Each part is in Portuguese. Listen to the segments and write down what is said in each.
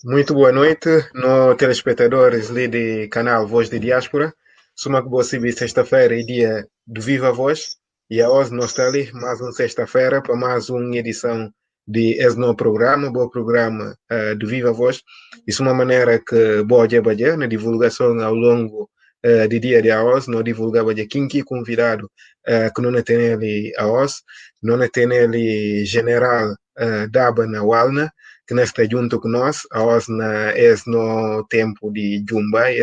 Muito boa noite, no telespectadores ali de canal Voz de Diáspora. Suma que você viu sexta-feira e dia do Viva Voz. E a hoje nós estamos ali mais uma sexta-feira para mais uma edição de esse novo programa, bom programa do Viva Voz. Isso é uma maneira que boa de badia na divulgação ao longo do dia de hoje. Nós divulgava de quem que convidado que não tem ali a hoje, não tem ali general Daba na Walna que não está junto com nós, a nós é no tempo de Jumbai,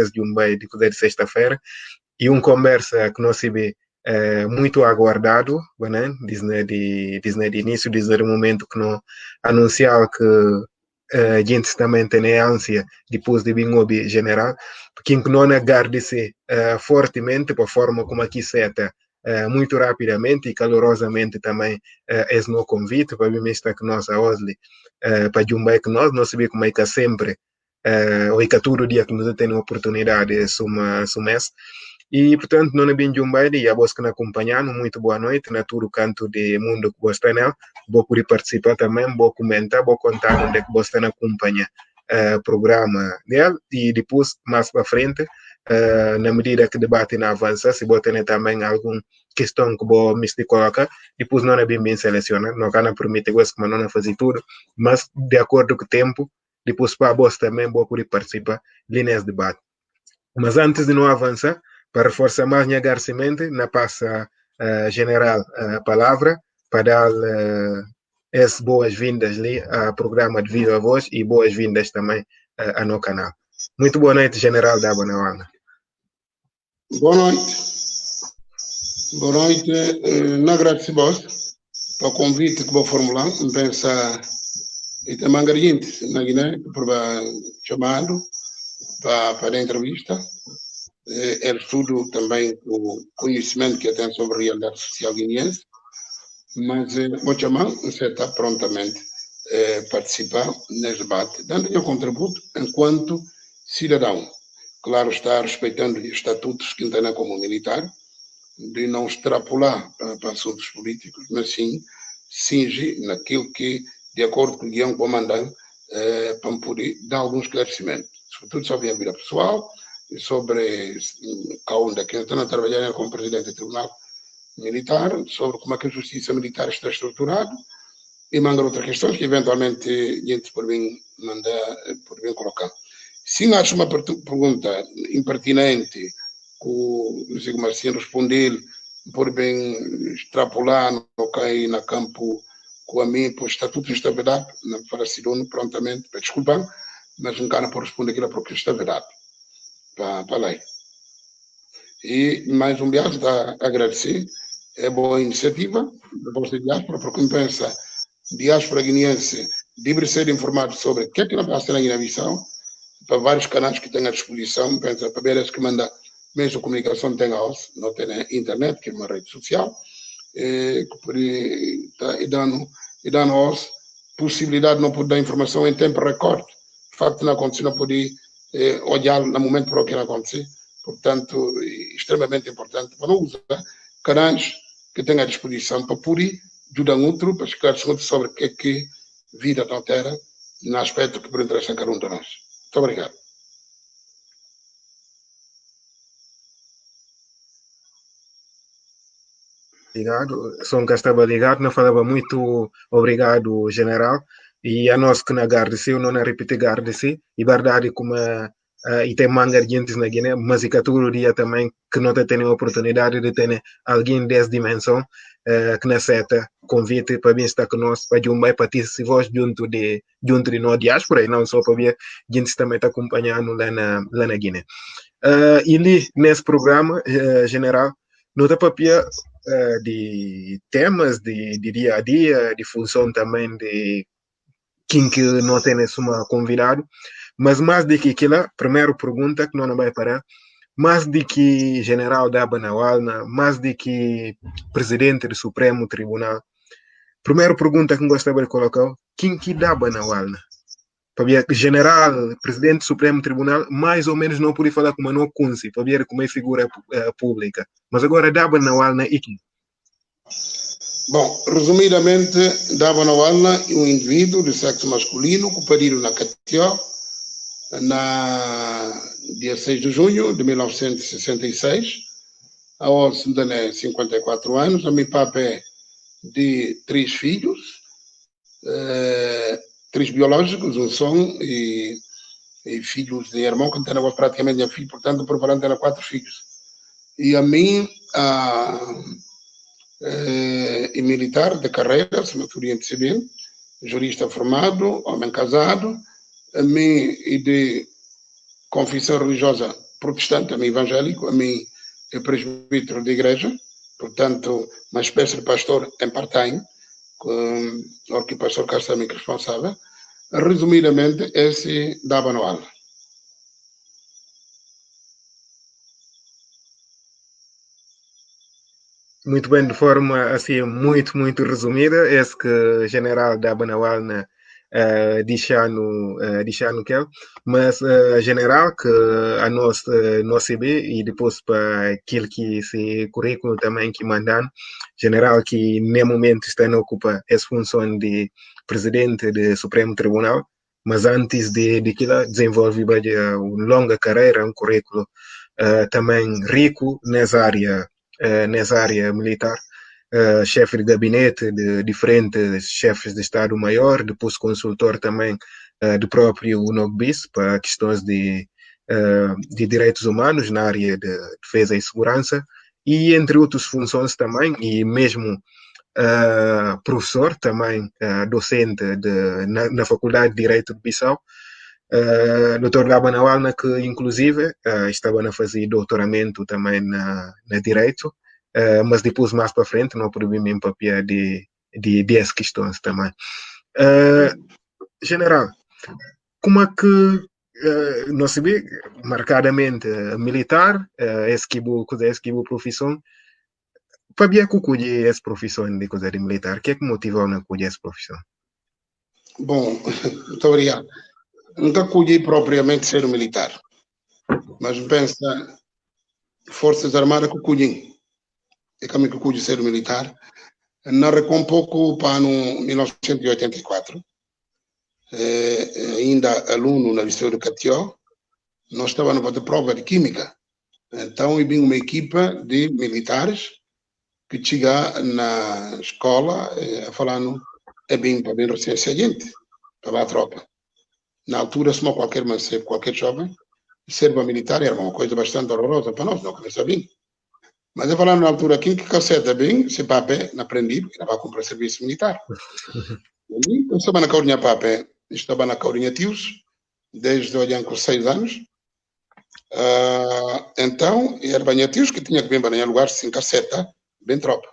de sexta-feira, e uma conversa que nós tive muito aguardado, né? Desde início, desde o momento que nós anunciava que a gente também tem ânsia depois de vir o general, porque não agradecer fortemente para a forma como aqui seta muito rapidamente e calorosamente também esse no convite para vir estar que nós a Osli para Jumbai que nós sabemos como é que sempre ou que todo dia que nós temos oportunidade de sumar e, portanto, não é bem Jumbai e a voz que nos acompanhando, muito boa noite, na todo canto do mundo que você tem, vou poder participar também, vou comentar, vou contar onde é que você acompanha o programa dele e depois, mais para frente, na medida que o debate não avança, se você tem também alguma questão que vou me colocar, depois não é bem selecionado, não can permitir coisas que não fazer tudo, mas de acordo com o tempo, depois para você também vou poder participar nesse debate. Mas antes de não avançar, para reforçar mais minha agradecimento, na passa general a palavra para dar as boas-vindas ali ao programa de Viva Voz e boas-vindas também ao no canal. Muito boa noite, General da Bonawana. Boa noite. Boa noite. Não agradeço pelo convite que vou formular. Pensa e também agradeço na Guiné por chamado para a entrevista. É estudo também o conhecimento que eu tenho sobre a realidade social guineense, mas vou chamar, você está prontamente participar neste debate, dando o contributo enquanto cidadão. Claro, está respeitando os estatutos que tem como militar, de não extrapolar para assuntos políticos, mas sim cinge naquilo que, de acordo com o guião comandante, para poder dar algum esclarecimento, sobretudo sobre a vida pessoal e sobre onde é que estão a trabalhar como presidente do Tribunal Militar, sobre como é que a justiça militar está estruturada e mandar outras questões que eventualmente a gente por bem colocar. Sim, acho uma pergunta impertinente que o Zico Marcinho responder por bem extrapolar no cair na campo com a mim por estatuto de estabilidade na Faracidono prontamente, desculpa, mas não quero por responder aquilo porque está verdade para a lei. E mais um viagem a agradecer, é boa iniciativa da Voz de Diáspora, porque me pensa, diáspora guineense deve ser informado sobre o que é que passa na Guiné-Bissau, para vários canais que tem à disposição, pensa, para ver as que manda, mesmo a comunicação tem a OS, não tem a internet, que é uma rede social, que dando a OS possibilidade de não poder dar informação em tempo recorde. De facto, não acontece, não poder olhar no momento para o que vai acontecer. Portanto, extremamente importante para não usar canais que tem à disposição para poder ajudar outro, para esclarecer sobre o que é que vida da Terra, no aspecto que por interesse a cada um de nós. Muito obrigado. Obrigado. Sou um que estava ligado, não falava muito obrigado, general. E a nós que não agradeceu, não repetir agradecer. E verdade, como e tem manga gente na Guiné, mas e que todo dia também que não tem a oportunidade de ter alguém dessa dimensão que necessita convite para vir estar conosco, para Jumbai, para ter se voz junto de nós diáspora e não só para ver gente também está acompanhando lá na Guiné. E ali, nesse programa, general, não está papia de temas de dia a dia, de função também de quem que não tem uma convidado, mas mais do que aquilo, primeira pergunta que não vai parar, mais do que general da Banawalna, mais do que presidente do Supremo Tribunal, primeira pergunta que gostaria de colocar, quem que dá Banawalna? Para ver general, presidente do Supremo Tribunal, mais ou menos não podia falar como não conhece, para ver como é figura pública. Mas agora dá Banawalna e quem? Bom, resumidamente, Daba Nawalna é um indivíduo de sexo masculino que pariu na Catió na dia 6 de junho de 1966, a OSM tem 54 anos, a minha papa é de 3 filhos, 3 biológicos, um som e filhos de irmão, que tem praticamente minha filha, portanto, por falando, tem 4 filhos. E a mim, e militar de carreira, assinatura civil, jurista formado, homem casado, a mim e de confissão religiosa protestante, a mim evangélico, a mim é presbítero de igreja, portanto, uma espécie de pastor em part-time, com o que o pastor Castro é responsável. Resumidamente, esse dava no aula. Muito bem, de forma assim muito resumida, esse que general da Banawalna deixando que mas general que a nós CB e depois para aquele que se currículo também que mandam general que no momento está a ocupar essa função de presidente do Supremo Tribunal, mas antes de aquilo desenvolve uma longa carreira, um currículo também rico nessa área militar, chefe de gabinete de diferentes chefes de Estado-Maior, depois consultor também do próprio UNOGBIS para questões de direitos humanos na área de defesa e segurança, e entre outras funções também, e mesmo professor também, docente na Faculdade de Direito de Bissau, Dr. Labanawalna, que inclusive estava a fazer doutoramento também na Direito, mas depois mais para frente não podia me papel de as questões também. General, como é que nós sabemos marcadamente militar, esquivo profissão, para que cuide essa profissão de coisa de militar? O que é que motivou na cuide essa profissão? Bom, muito obrigado. Nunca cuidei propriamente ser militar, mas pensa Forças Armadas que cuidem. É como que cuide ser militar. Narrei um pouco para no 1984, ainda aluno na Liceu de Catió, nós estávamos a fazer prova de química. Então, eu vim uma equipa de militares que chega na escola falando é bem para bem recém-saíente, para a tropa. Na altura, se qualquer mancebo, qualquer jovem, ser militar era uma coisa bastante horrorosa para nós, não começa bem. Mas eu falando na altura, quem que calceta bem, se papé, não aprendi, porque não vai comprar serviço militar. Eu estava na Caurinha papé, estava na Caurinha Tios, desde olhando com 6 anos. Então, era banha Tios que tinha que vir para lugar sem calceta, bem tropa.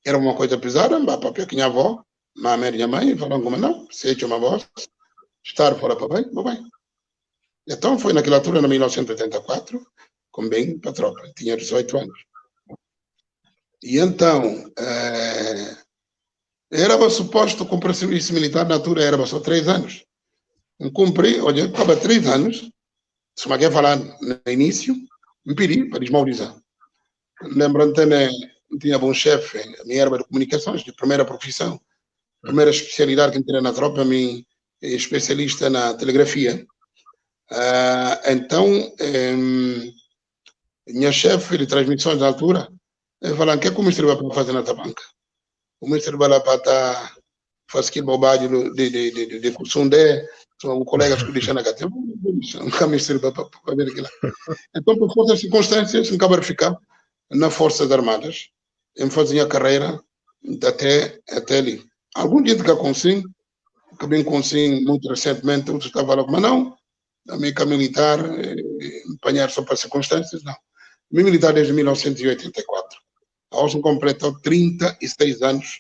Era uma coisa pesada, mas papé que minha avó, minha mãe, falando como não, se é uma voz, estar fora para bem. Então, foi naquela altura, em 1984, com bem para a tropa. Tinha 18 anos. E então, era suposto cumprir serviço militar, na altura era só 3 anos. Eu cumpri, olha, estava 3 anos, se me quer falar no início, me pedi para desmobilizar. Lembrando também, tinha bom chefe, a minha era de comunicações, de primeira profissão. Primeira especialidade que entrei na tropa, a minha especialista na telegrafia. Então, minha chefe de transmissões na altura, falando, o que é que o ministro vai fazer na banca? O ministro vai lá para estar fazendo bobagem de curso são colegas que deixam na casa. Nunca me serve para ver aquilo. Então, por força das circunstâncias, me acaba de ficar nas Forças Armadas, em fazer a carreira até ali. Algum dia que eu consigo, acabei consigo muito recentemente, eu estava lá, mas não, a minha militar, apanhar só para circunstâncias, não. Minha militar desde 1984. Hoje completou 36 anos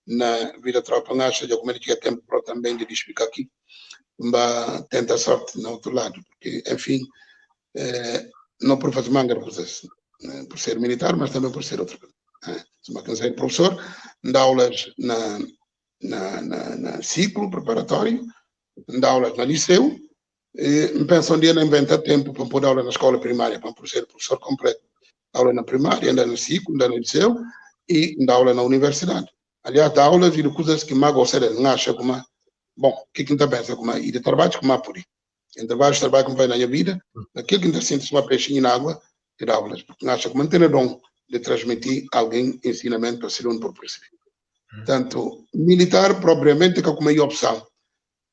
na vida tropa. Acho que eu tinha tempo para também de explicar aqui. Mas tenta sorte no outro lado, porque, enfim, não por fazer manga por ser militar, mas também por ser outro. Se uma ser professor, dá aulas na ciclo preparatório, dá aulas na liceu, e penso um dia não inventa tempo para pôr aula na escola primária, para ser professor completo. Aula na primária, anda no ciclo, anda no liceu e dá aula na universidade. Aliás, dá aulas e de coisas que mais gostaria, não acha como bom, o que está pensando como e de trabalho como por aí. Entre vários trabalhos que me vai na minha vida, aquilo que ainda sinto uma peixinha na água, ter aulas, porque acho que manter o dom de transmitir alguém ensinamento para ser um por perceber. Tanto militar, propriamente, que é como opção.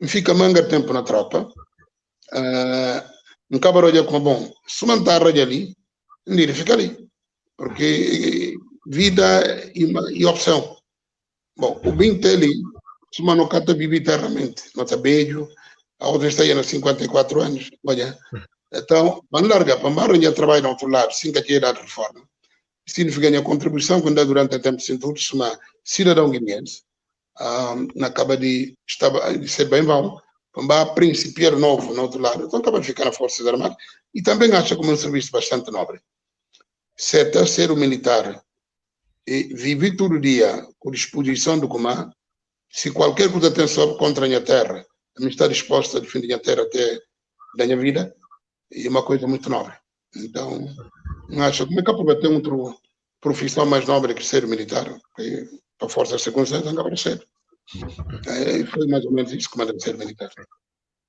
Fica manga tempo na tropa, um cabarulho como bom, se manter ali, ele fica ali, porque vida e opção. Bom, o bem dele, se uma não cata vive eternamente, não está beijo, a outra está aí nos 54 anos, olha. Então, vamos largar para marra e trabalhar no outro lado, sem que a idade reforma. Significa a contribuição, quando é durante o tempo de cintura, se uma cidadão guineense, acaba de ser bem bom, para principiar novo no outro lado, então acaba de ficar nas Forças Armadas, e também acha como um serviço bastante nobre. Certo, ser o militar, e viver todo dia com disposição do comando, se qualquer coisa tem sobre contra a minha terra, a mim está disposta a defender a terra até da minha vida, é uma coisa muito nobre. Então, acho como é que aproveitar outra profissão mais nobre que ser militar, porque a força de segurança acaba de ser. Foi mais ou menos isso que manda ser militar.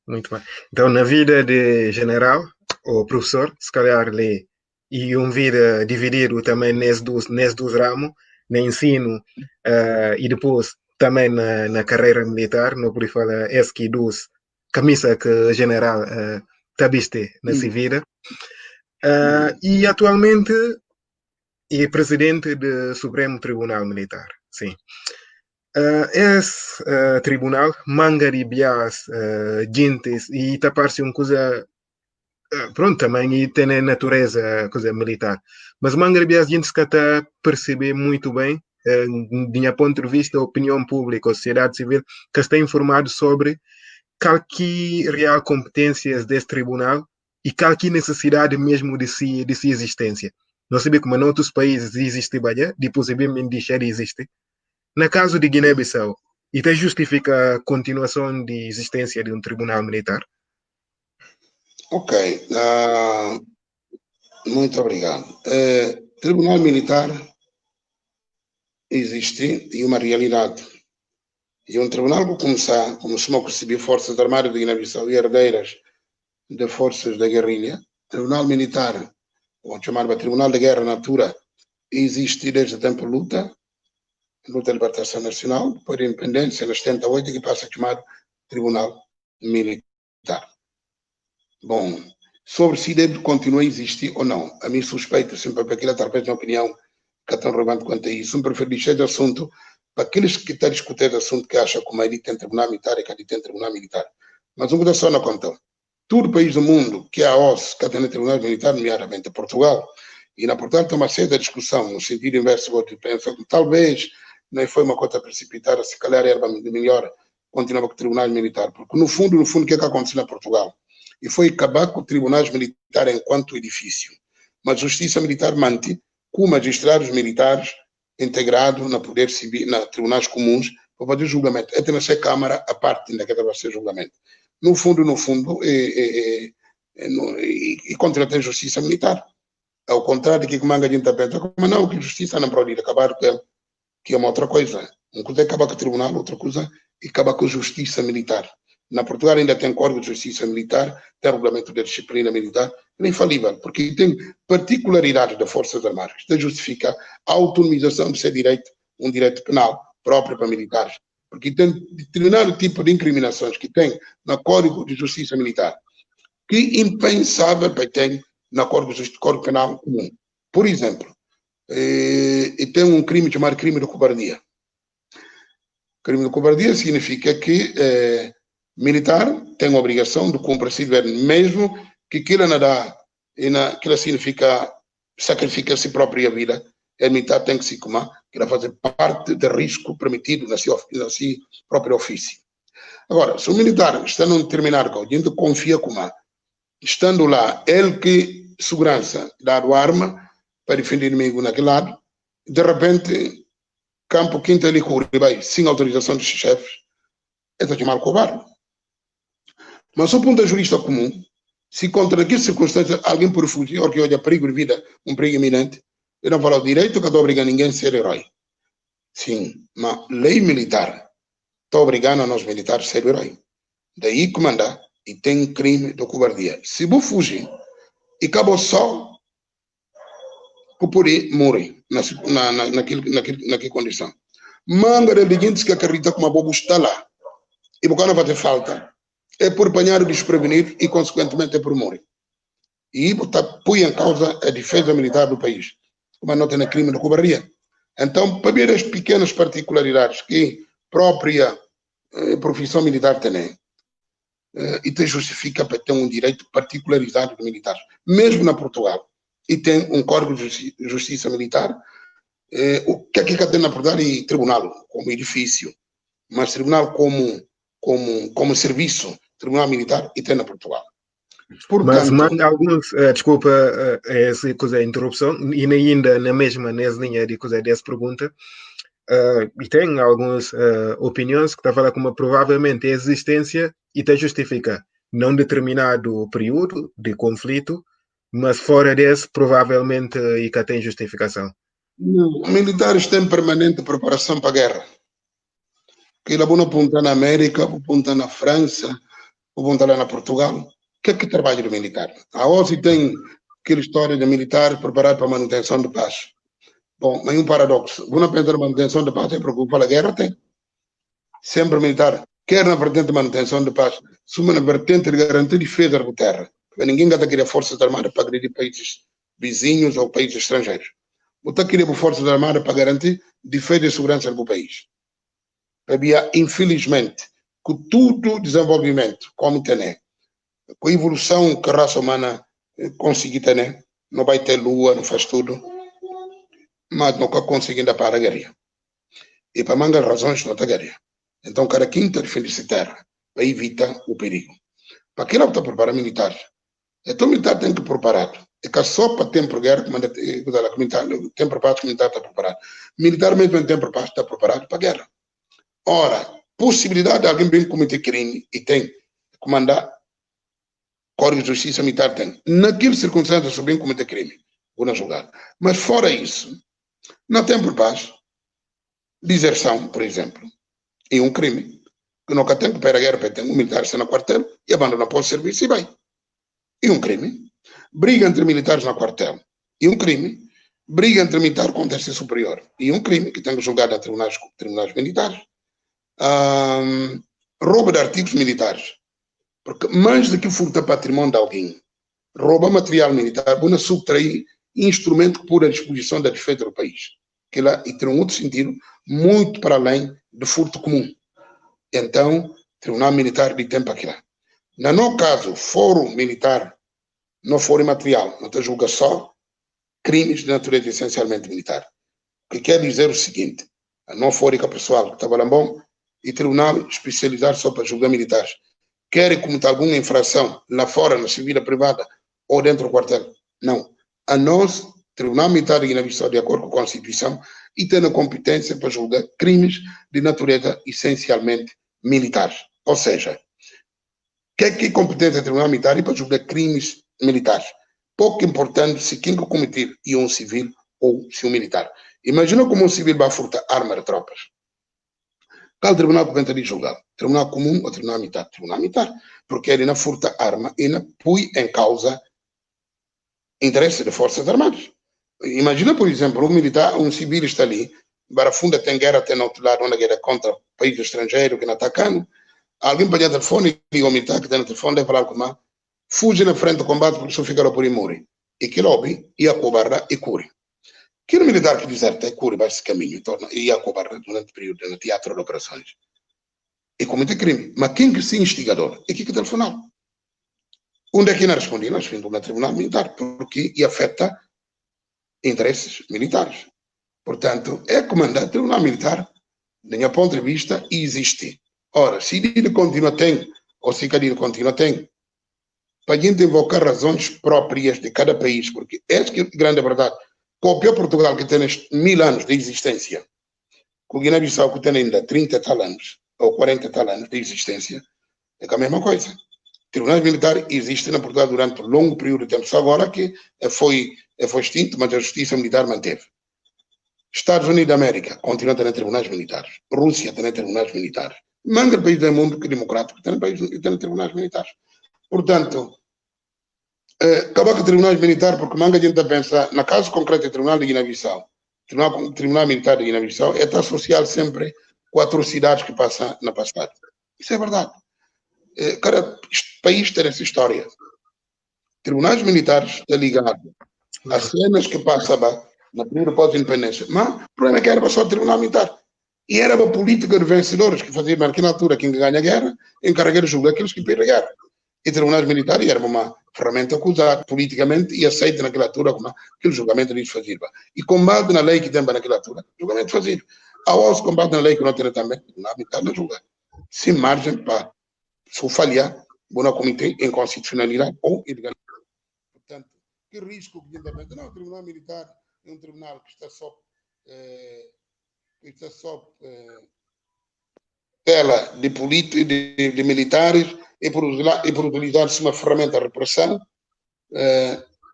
Muito bem. Então, na vida de general ou professor, se calhar lê, e vida dividido também nesses dois ramos, no ensino e depois também na carreira militar, não por falar que dos camisa que general tabiste nessa vida. E atualmente é presidente do Supremo Tribunal Militar, sim. Esse tribunal manga de bias gentes e tapar-se uma coisa pronto também e tem a natureza coisa militar, mas manga de bias gentes que até perceber muito bem de minha ponto de vista a opinião pública, a sociedade civil que está informado sobre qualquer real competências desse tribunal e qualquer necessidade mesmo de si existência. Não sabia como em outros países existe, depois bem deixar de existir. No caso de Guiné-Bissau, isso justifica a continuação de existência de um tribunal militar? Ok, muito obrigado. Tribunal militar existe e uma realidade. E um tribunal que começar, como se não percebi, Forças Armadas de Guiné-Bissau e herdeiras de forças da guerrilha, Tribunal Militar, ou chamar de Tribunal de Guerra Natura, existe desde o tempo de luta de libertação nacional, depois da independência, nas 78, que passa a chamar Tribunal Militar. Bom, sobre se deve continuar a existir ou não, a minha suspeita, sempre para aquilo, através da opinião que é tão relevante quanto a isso, eu prefiro deixar de assunto para aqueles que estão a discutir o assunto que acham como ele tem tribunal militar e que ele tem tribunal militar. Mas uma coisa só não conta. Todo país do mundo que é a OSS, que tem tribunal militar, nomeadamente Portugal, e na Portugal tem uma série de discussão no sentido inverso do que pensa, talvez não foi uma coisa precipitada, se calhar era melhor continuar com o tribunal militar, porque no fundo, o que é que aconteceu na Portugal? E foi acabar com tribunais militares enquanto edifício. Mas a justiça militar mantém com magistrados militares integrados na poder civil, na tribunais comuns, para fazer julgamento. Até na sua Câmara, a parte daquela vai ser julgamento. No fundo, e contratar a justiça militar. Ao contrário de que manga de interpreta, como não, que a justiça não pode acabar com ela, que é uma outra coisa. Uma coisa é acabar com o tribunal, outra coisa é acabar com a justiça militar. Na Portugal ainda tem código de justiça militar, tem regulamento de disciplina militar, é infalível, porque tem particularidades das Forças Armadas, que justifica a autonomização de ser direito, um direito penal próprio para militares, porque tem determinado tipo de incriminações que tem no Código de Justiça Militar, que impensável para ter no Código Penal comum. Por exemplo, e tem um crime chamado crime de cobardia. Crime de cobardia significa que militar tem a obrigação de cumprir esse dever, mesmo que aquilo não dá, aquilo significa sacrificar a si própria vida, o militar tem que se comer, que vai fazer parte do risco permitido na seu próprio ofício. Agora, se o militar está num determinado local, a gente confia como estando lá, ele que segurança dá a arma para defender o inimigo naquele lado, de repente, campo quinta ali vai sem autorização dos chefes, é chamar covarde. Mas do ponto de jurista comum, se contra aquelas circunstâncias alguém por fugir, ou que olha perigo de vida, um perigo iminente, eu não falo direito que estou obrigando ninguém a ser herói. Sim, mas lei militar está obrigando a nós militares a ser herói. Daí comandar e tem crime de cobardia. Se você fugir e acabou só, você pode morrer naquela condição. Manga de gente que acredita que uma boba está lá e porque não vai ter falta, é por apanhar o desprevenido e, consequentemente, é por morrer. E põe em causa a defesa militar do país, mas não tem crime de cobardia. Então, para ver as pequenas particularidades que a própria profissão militar tem, e te justifica para ter um direito particularizado de militares, mesmo na Portugal, e tem um código de justiça militar, o que é que tem na Portugal e tribunal como edifício, mas tribunal como serviço, tribunal militar, e tem na Portugal. Mas Portanto, alguns, desculpa essa coisa, interrupção, e ainda na mesma linha de coisa dessa pergunta, e tem algumas opiniões que está a falar como provavelmente a existência e te justifica não determinado período de conflito, mas fora desse provavelmente e que tem justificação. Militares têm permanente preparação para a guerra. Que lá vão apontar na América, vão apontar na França, vão apontar lá na Portugal. O que é que trabalha do militar? A OSI tem aquela história de militar preparado para a manutenção de paz. Bom, mas é um paradoxo. Vão pensar na manutenção de paz, é preocupado a guerra, tem. Sempre militar, quer na vertente de manutenção de paz, suma na vertente de garantir defesa da terra. Porque ninguém está querer forças armadas para agredir países vizinhos ou países estrangeiros. Ou está querendo forças armadas para garantir defesa e segurança do país. Havia, infelizmente, com todo desenvolvimento, como tem, com a evolução que a raça humana conseguiu ter, não vai ter lua, não faz tudo, mas nunca conseguindo parar a guerra. E para mangas razões não tem guerra. Então, cada quinta defende-se terra para evitar o perigo. Para aquilo está preparar militares. Então, o militar tem que preparar. É que só para tempo de guerra, tempo paz, que o militar está preparado. Militar, mesmo em tempo de paz, está preparado para a guerra. Ora, possibilidade de alguém bem cometer crime e tem que comandar, Código de Justiça Militar tem. Naquelas circunstâncias, se bem cometer crime, vou não julgar. Mas fora isso, no tempo de paz, deserção, por exemplo, é um crime. Que nunca tem que para a guerra, tem um militar está no quartel e abandona para o serviço e vai. É um crime. Briga entre militares no quartel. É um crime. Briga entre militar com o terceiro superior. É um crime que tem que julgar a tribunais militares. Roubo de artigos militares. Porque mais do que furta patrimônio de alguém, rouba material militar, para subtrair instrumento que pôr à disposição da defesa do país. Que lá, e tem um outro sentido, muito para além do furto comum. Então, Tribunal Militar de tempo aqui lá. No caso, fórum militar, não fórum material, não te julga só crimes de natureza essencialmente militar. O que quer dizer o seguinte, a não fórica pessoal que estava lá bom, e tribunal especializado só para julgar militares. Querem cometer alguma infração lá fora, na civil privada, ou dentro do quartel? Não. A nós, Tribunal Militar de Guiné-Bissau, de acordo com a Constituição, e tem a competência para julgar crimes de natureza essencialmente militares. Ou seja, o que é competência do Tribunal Militar para julgar crimes militares? Pouco importante se quem cometer é um civil ou se um militar. Imagina como um civil vai furtar arma de tropas. Qual tribunal que de julgar? Tribunal comum ou tribunal militar? Tribunal militar. Porque ele não furta arma e não põe em causa interesse de forças armadas. Imagina, por exemplo, um militar, um civil está ali, Barafunda tem guerra, tem outro lado, uma guerra contra o país estrangeiro que não está atacando. Alguém pede o telefone e liga ao militar que tem no telefone, deve falar com ele, fuge na frente do combate porque só ficará por aí morrer. E que lobby, e a cobarda e cure. Que o militar que deserta e cure vai esse caminho, torna, e a cobarda durante o período no teatro de operações. E comete crime. Mas quem que se instigador? E que telefonal? Onde é que não responde? Nós vimos no tribunal militar, porque afeta interesses militares. Portanto, é comandante do tribunal militar, do meu ponto de vista, e existe. Ora, se ele continua tem, ou se ele continua tem, para a gente invocar razões próprias de cada país, porque essa que é a grande verdade. Copia Portugal, que tem 1000 anos de existência, com Guiné-Bissau, que tem ainda 30 tal anos, ou 40 tal anos de existência, é a mesma coisa. Tribunais militares existem na Portugal durante um longo período de tempo, só agora que foi extinto, mas a justiça militar manteve. Estados Unidos da América continua a ter tribunais militares. Rússia tem tribunais militares. Manga país do mundo que é democrático tem tribunais militares. Portanto, acaba que tribunais militares, porque manga a gente pensa, na caso concreto do Tribunal de Guiné-Bissau, Tribunal Militar de Guiné-Bissau, está associado sempre com atrocidades que passam na passada. Isso é verdade. Cada país tem essa história. Tribunais militares está ligado a cenas que passavam na primeira pós-independência. Mas o problema é que era só o Tribunal Militar. E era uma política de vencedores que fazia, naquela altura, quem ganha a guerra, encarregar o jogo daqueles que perdem a guerra. E tribunais militares era uma ferramenta que usar politicamente e aceita naquela altura como aquele julgamento lhes fazia. E combate na lei que tem naquela altura, julgamento fazia. A OS combate na lei que não tem também, na militar não julga. Sem margem para, se falhar, o comitê em constitucionalidade ou ilegalidade. Portanto, que risco que ainda não, o tribunal militar é um tribunal que está só tela de militares e por utilizar-se uma ferramenta de repressão,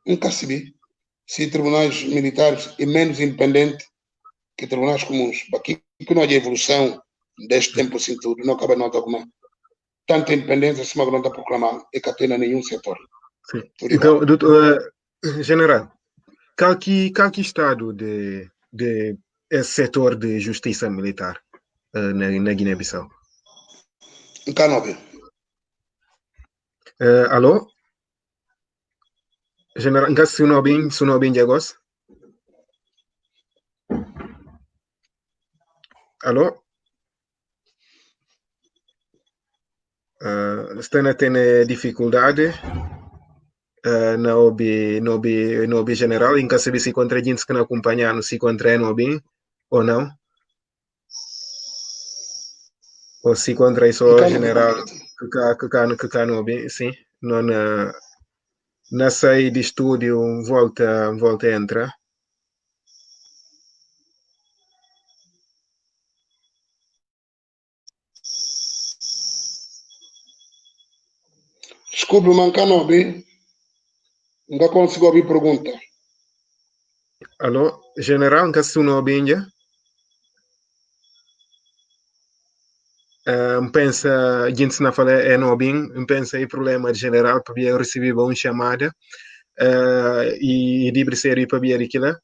nunca se vê se tribunais militares é menos independente que tribunais comuns. Aqui que não há evolução deste tempo assim tudo, não acaba nota alguma. Tanta independência se não está proclamada e que atena nenhum setor. Sim. Então, doutor, general, qual que estado de esse setor de justiça militar na Guiné-Bissau? Em Canobe. Alô? General, ngas sunobin jagos? Alô? Estão tendo dificuldade na obi general, em caso de se contra gente que não acompanham, se contra nobin ou não? Ou se contra isso general que nobin, sim? Não na saída de estúdio, volta entra. Desculpe, Mancanobe, não consigo ouvir pergunta. Alô? General, ngas sunobin já? Pensa, a gente não fala é nobin, pensa aí problema general para eu receber uma chamada e livre série para ver aquilo.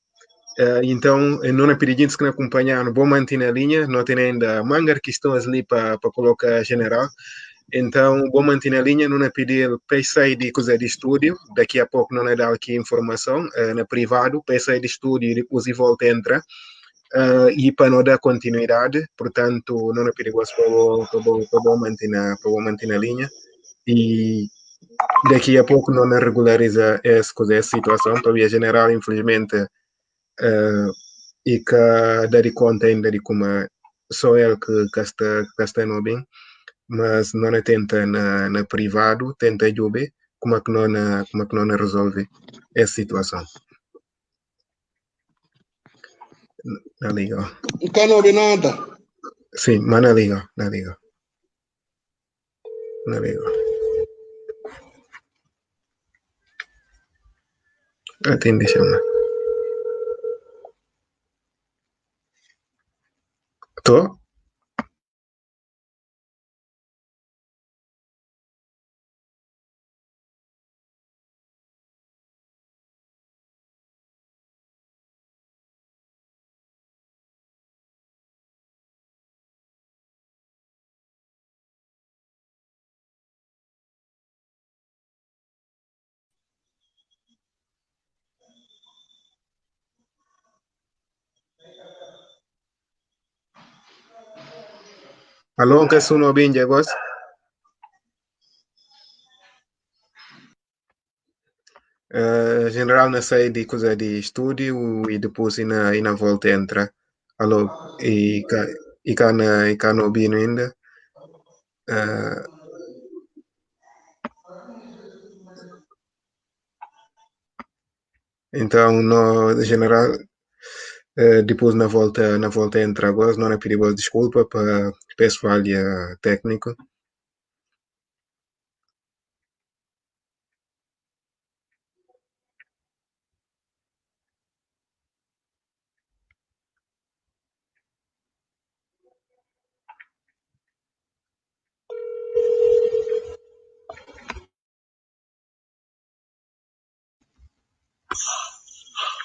Então, não é pedido que não acompanhar, vou manter a linha, não tem ainda mangar questões ali para colocar general. Então, vou manter a linha, não é pedir para sair de coisa de estúdio, daqui a pouco não é dar aqui informação, na privado, para sair de estúdio e depois volta a entrar. E para não dar continuidade, portanto, não é perigoso para manter a linha. E daqui a pouco não é regulariza essa situação, para via general, infelizmente, e que dar conta ainda de como só ele que está no bem, mas não é tenta na privado, tenta ajudar, como é que não resolve essa situação. Na liga. Canobe nada. Sim, mas na liga. Atende, chama. Tô? Alô, que sono bem, Jagos? General na saída de coisa de estúdio e depois na volta entra. Alô, e cá não ouvindo ainda. Uh, então, no general, depois na volta entra agora, não é perigoso, desculpa, peço falha técnico.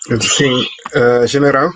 Sim, general.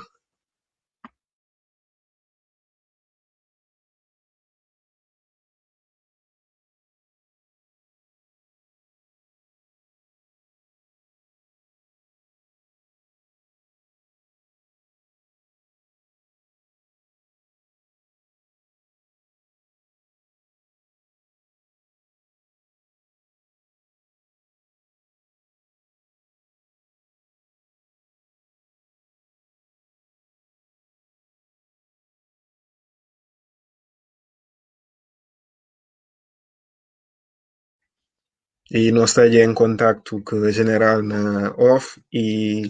E nós estamos em contato com o general na off e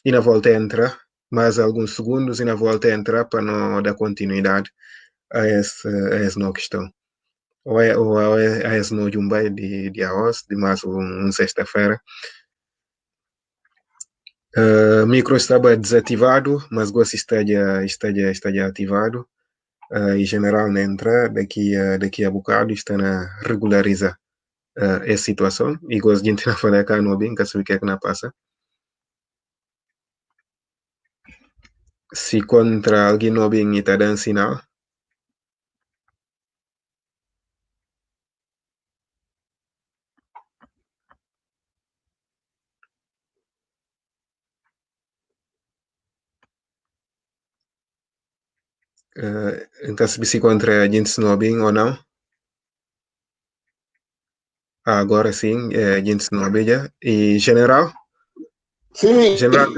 na volta entra mais alguns segundos e na volta entra para não dar continuidade a essa não questão. Ou a esse não jumbai de arroz, de mais sexta-feira. Micro estava desativado, mas gosto estaria ativado. E general na entra daqui a bocado está na regularizar essa situação e gosto de entrar falar cá no bem, que sabe o que é que não passa. Se contra alguém não bem está dando sinal, então se contra a gente não bem ou não, agora sim, a gente não bem já. E general? Sim, General,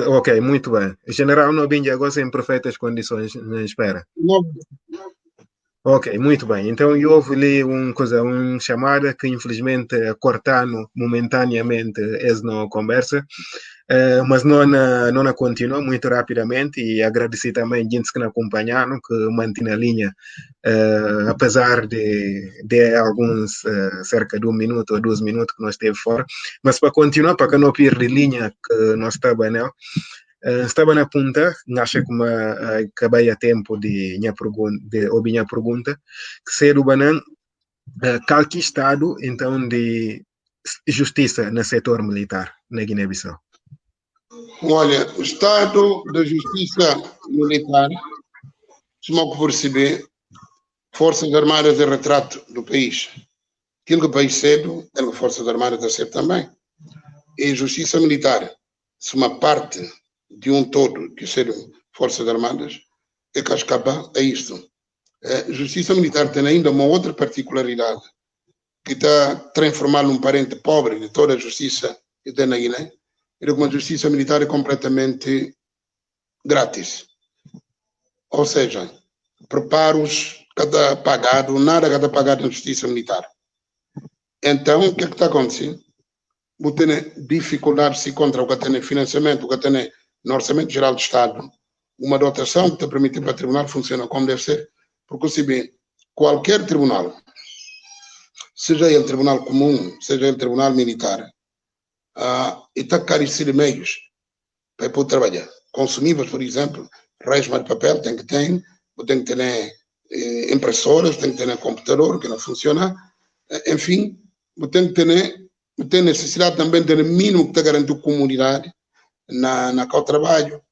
ok, muito bem. General não bem agora em perfeitas condições na espera. não, Ok, muito bem. Então, houve ali uma chamada que infelizmente cortaram momentaneamente essa conversa, mas não continua muito rapidamente e agradecer também a gente que nos acompanharam, que mantém a linha, apesar de alguns, cerca de 1 minuto ou 2 minutos que nós esteve fora, mas para continuar, para que não perder linha que nós estava na punta, acho que acabei a tempo de ouvir a pergunta, que ser o banan qualquer estado, então, de justiça no setor militar na Guiné-Bissau. olha, o Estado da Justiça Militar, se me perceber, Forças Armadas é retrato do país. Aquilo que o país sede, é que Forças Armadas a ser também. E Justiça Militar, se uma parte de um todo que serem Forças Armadas, é que escapa a isto. Justiça Militar tem ainda uma outra particularidade, que está a transformar num parente pobre de toda a justiça que tem na Guiné, é que uma justiça militar é completamente grátis. Ou seja, preparos, cada pagado, nada cada pagado na justiça militar. Então, o que é que está acontecendo? Vou ter dificuldade se contra o que tem financiamento, o que tem no Orçamento Geral do Estado, uma dotação que te permite para o tribunal funcionar como deve ser, porque se bem, qualquer tribunal, seja ele tribunal comum, seja ele tribunal militar, está carecido de meios para poder trabalhar. Consumíveis, por exemplo, resma de papel tem que ter impressoras, tem que ter computador que não funciona, enfim, tem que ter necessidade também de ter mínimo que te garante comunidade na qual trabalho.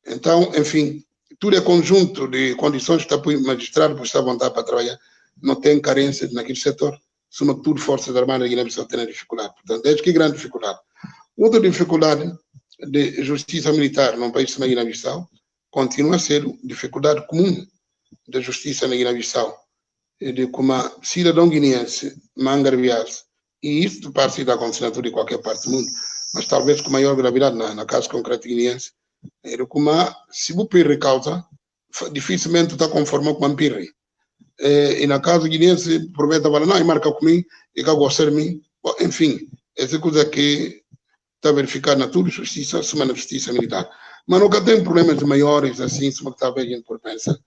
Então, enfim, tudo é conjunto de condições que está para o magistrado para estar à vontade para trabalhar. Não tem carência naquele setor. Soma tudo Forças Armadas e Guiné-Bissau tem dificuldade. Portanto, é que grande dificuldade. Outra dificuldade de justiça militar num país como a Guiné-Bissau continua a ser dificuldade comum da justiça na Guiné-Bissau, de como a cidadão guineense mangarbiar-se, e isso pode estar acontecendo em qualquer parte do mundo, mas talvez com maior gravidade na caso concreto guineense, é como se o pirre causa, dificilmente está conforme com o pirre. E na casa guineense, promete falar, não, e marca comigo, e que gostar de mim, enfim, essa coisa que está verificada na tudo justiça, suma na justiça militar. Mas nunca tem problemas maiores assim, se está bem por pensar.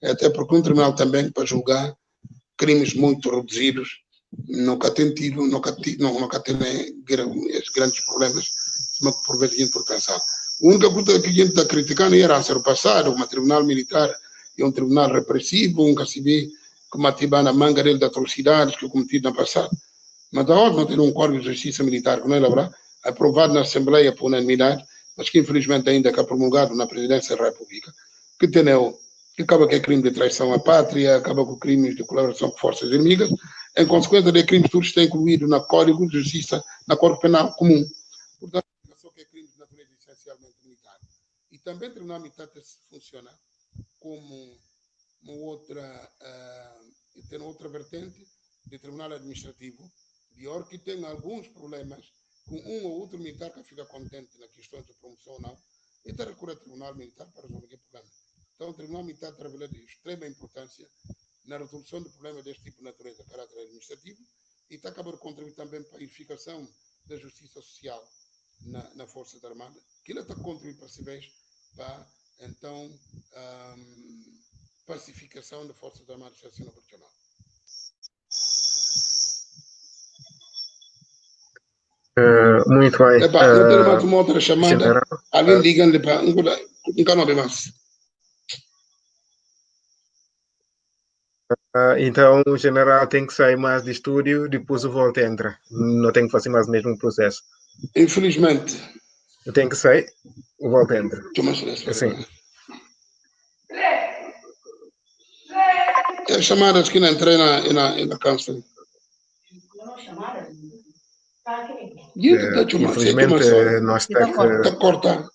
Até porque um tribunal também, para julgar crimes muito reduzidos, nunca tem tido, nunca tem grandes problemas, se por vezes por pensar. A única coisa que a gente está criticando era ser passado, um tribunal militar é um tribunal repressivo, um KCB que matou na manga dele de atrocidades que cometido no passado. Mas da hora não ter um código de justiça militar, que não é lá, aprovado na Assembleia por unanimidade, mas que infelizmente ainda está promulgado na presidência da República, que acaba que é crime de traição à pátria, acaba com crimes de colaboração com forças inimigas, em consequência de crimes todos estão incluídos na Código de Justiça, na Código Penal Comum. Portanto, só que é crime de natureza essencialmente militar. E também o Tribunal Militar funciona como tem outra vertente de Tribunal Administrativo, pior que tem alguns problemas com um ou outro militar que fica contente na questão de promoção ou não, e está recorrer ao Tribunal Militar para resolver o problema. Então, o Tribunal Militar revela de extrema importância na resolução de problemas deste tipo de natureza, de caráter administrativo, e está acabando de contribuir também para a edificação da justiça social na Força Armada, que ele está contribuindo para si mesmo para, então, pacificação da Forças Armadas e Exército Operacional. Muito bem. Não tem mais uma outra chamada. General, Alguém diga-lhe para um canal de mais. então o general tem que sair mais de estúdio, depois o volta entra. Não tem que fazer mais o mesmo processo. Infelizmente. Tem que sair, o volta entra. Assim. É chamadas que não entrei na câncer. Infelizmente, nós temos que... Está cortar.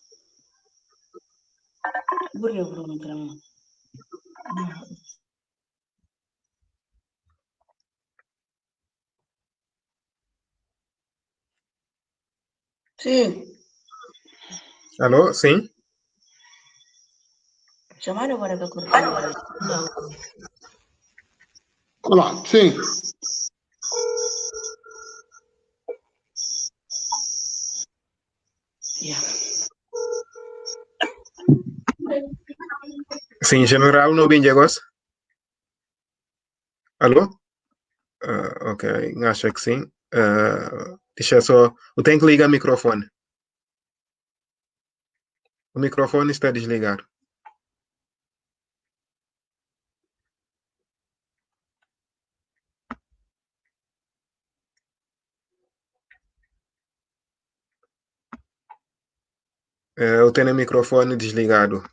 Sim. Alô, sim? Chamaram agora para cortar. Olá, sim. Sim, general, não vem agora? Alô? Ok, acho que sim. Deixa só... Eu tenho que ligar o microfone. O microfone está desligado. Eu tenho o microfone desligado.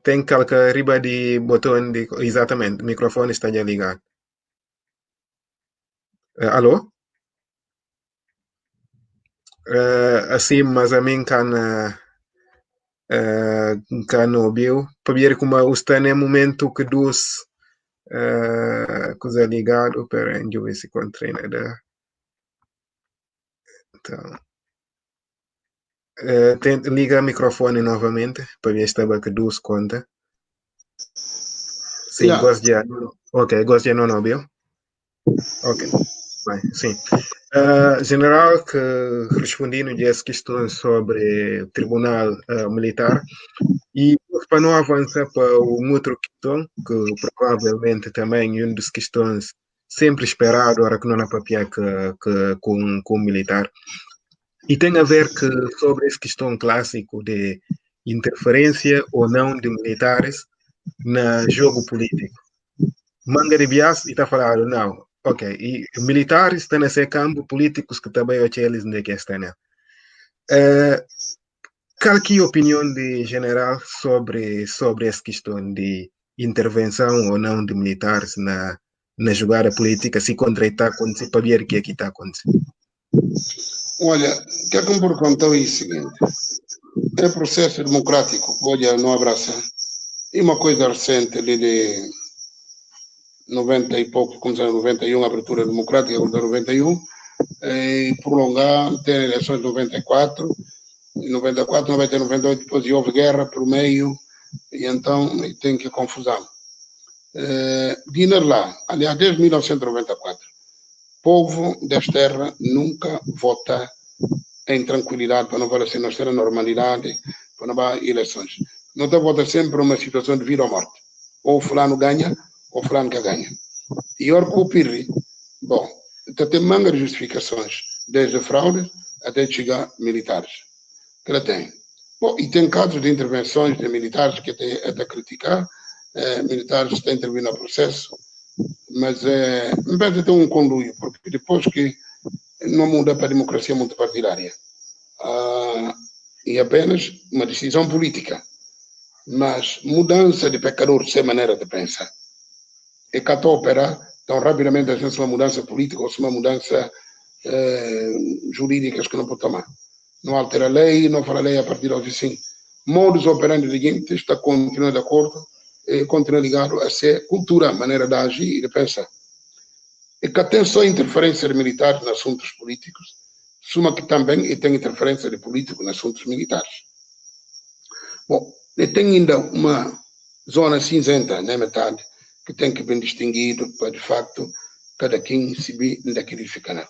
Tem que clicar arriba de botão de... Exatamente, o microfone está já ligado. Alô? Assim, mas a mim can ouviu. Para ver como está no momento que dos coisa ligado. Para deixa eu ver se encontrei nada. Então... liga o microfone novamente para ver se estava que duas conta. Sim, gosto de... Ok, gosto de não ouviu? Ok, bem, sim. General, que respondendo às questões sobre o Tribunal Militar, e para não avançar para uma outra questão, que provavelmente também é uma das questões sempre esperado, agora que não há papel com o militar, e tem a ver que, sobre essa questão clássica de interferência ou não de militares no jogo político. Manga de Bias está falando, não, ok, e militares estão nesse campo, políticos que também eles não estão, né? Qual que é a opinião de general sobre essa questão de intervenção ou não de militares na jogada política, se contratar com se para ver o que é que está acontecendo? Olha, o que é que me perguntou é o seguinte: é processo democrático, olha, não abraça. E uma coisa recente ali de 90 e pouco, começaram em 91, a abertura democrática, de 91, e prolongar, ter eleições de 94, em 94, 90, 98, depois houve guerra por meio, e então tem que confusão. Dinar lá, aliás, desde 1994, povo desta terra nunca vota em tranquilidade, para não falar assim, nós ter a normalidade, para não haver eleições. Não está vota sempre uma situação de vida ou morte. Ou fulano ganha, ou fulano que ganha. E ora com o Pirri, bom, tem manga de justificações, desde fraudes até chegar militares. Que ela tem. Bom, e tem casos de intervenções de militares que até criticar, militares que têm intervindo no processo, mas me parece ter um conluio, porque depois que não muda para a democracia multipartidária. e apenas uma decisão política. Mas mudança de pecador sem maneira de pensar. E cá operar tão rapidamente, às vezes, uma mudança política ou uma mudança jurídica que não pode tomar. Não altera a lei, não fala a lei a partir de hoje, sim. Modus operandi de gente está continua de acordo e continua ligado a ser cultura, maneira de agir e de pensar. E que tem só interferência de militares nos assuntos políticos, suma que também tem interferência de políticos nos assuntos militares. Bom, e tem ainda uma zona cinzenta na metade que tem que bem distinguido para, de facto, cada quem se vê daquele fica não.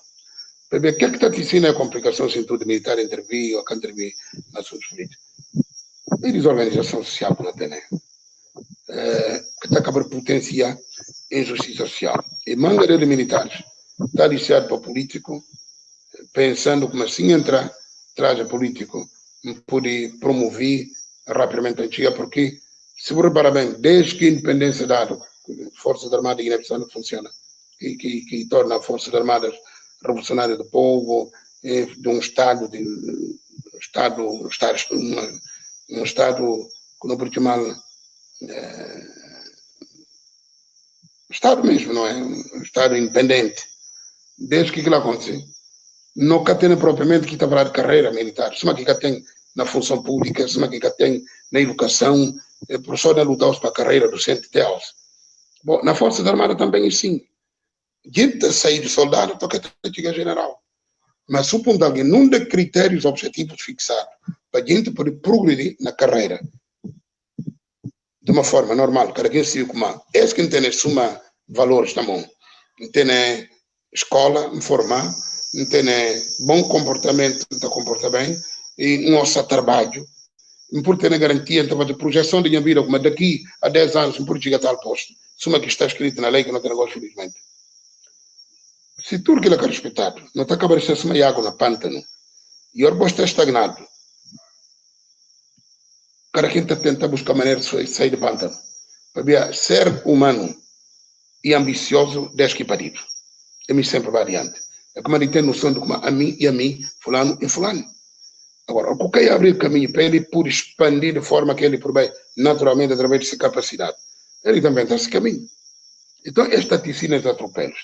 Para ver o que é que está te ensinando a complicação sem tudo militar intervir ou que intervir nos assuntos políticos. E desorganização social que não tem, né? Que está a acabar potenciar injustiça social. E manga de militares está aliciado para o político, pensando como assim entrar, traz a político, pode promover rapidamente a antiga, porque, se você reparar bem, desde que a independência dada, Forças Armadas de Guiné-Bissau não funciona, que torna a Forças Armadas revolucionárias do povo, de um Estado, um Estado que não pode chamar Estado mesmo, não é? Um Estado independente. Desde que aquilo aconteceu, não cá tem propriamente que está a falar de carreira militar, só que cá tem na função pública, só que cá tem na educação, professor de lutar para a carreira docente deles. Bom, na Força Armada também é assim. Gente sair de soldado para que chegar general. Mas supondo alguém não dê critérios objetivos fixados para a gente poder progredir na carreira de uma forma normal, cada quem se como é que não tem suma valores também, não tem escola, me formar, não tem bom comportamento, não comporta bem, e não ouça trabalho, não pode ter garantia, então, de projeção de minha vida, como daqui a 10 anos, não pode chegar a tal posto, suma que está escrito na lei que não tem negócio, felizmente. Se tudo que ele é respeitado, não está acabando de ser uma água na pântano, e o está estagnado, cada quem está tentando buscar maneira de sair do pântano. Para ser humano e ambicioso, desde que parido. É me sempre vai adiante. É como ele tem noção de como a mim e a mim, fulano e fulano. Agora, o que é abrir caminho para ele por expandir de forma que ele por bem, naturalmente, através de sua capacidade. Ele também está esse caminho. Então, esta ticina de atropelos,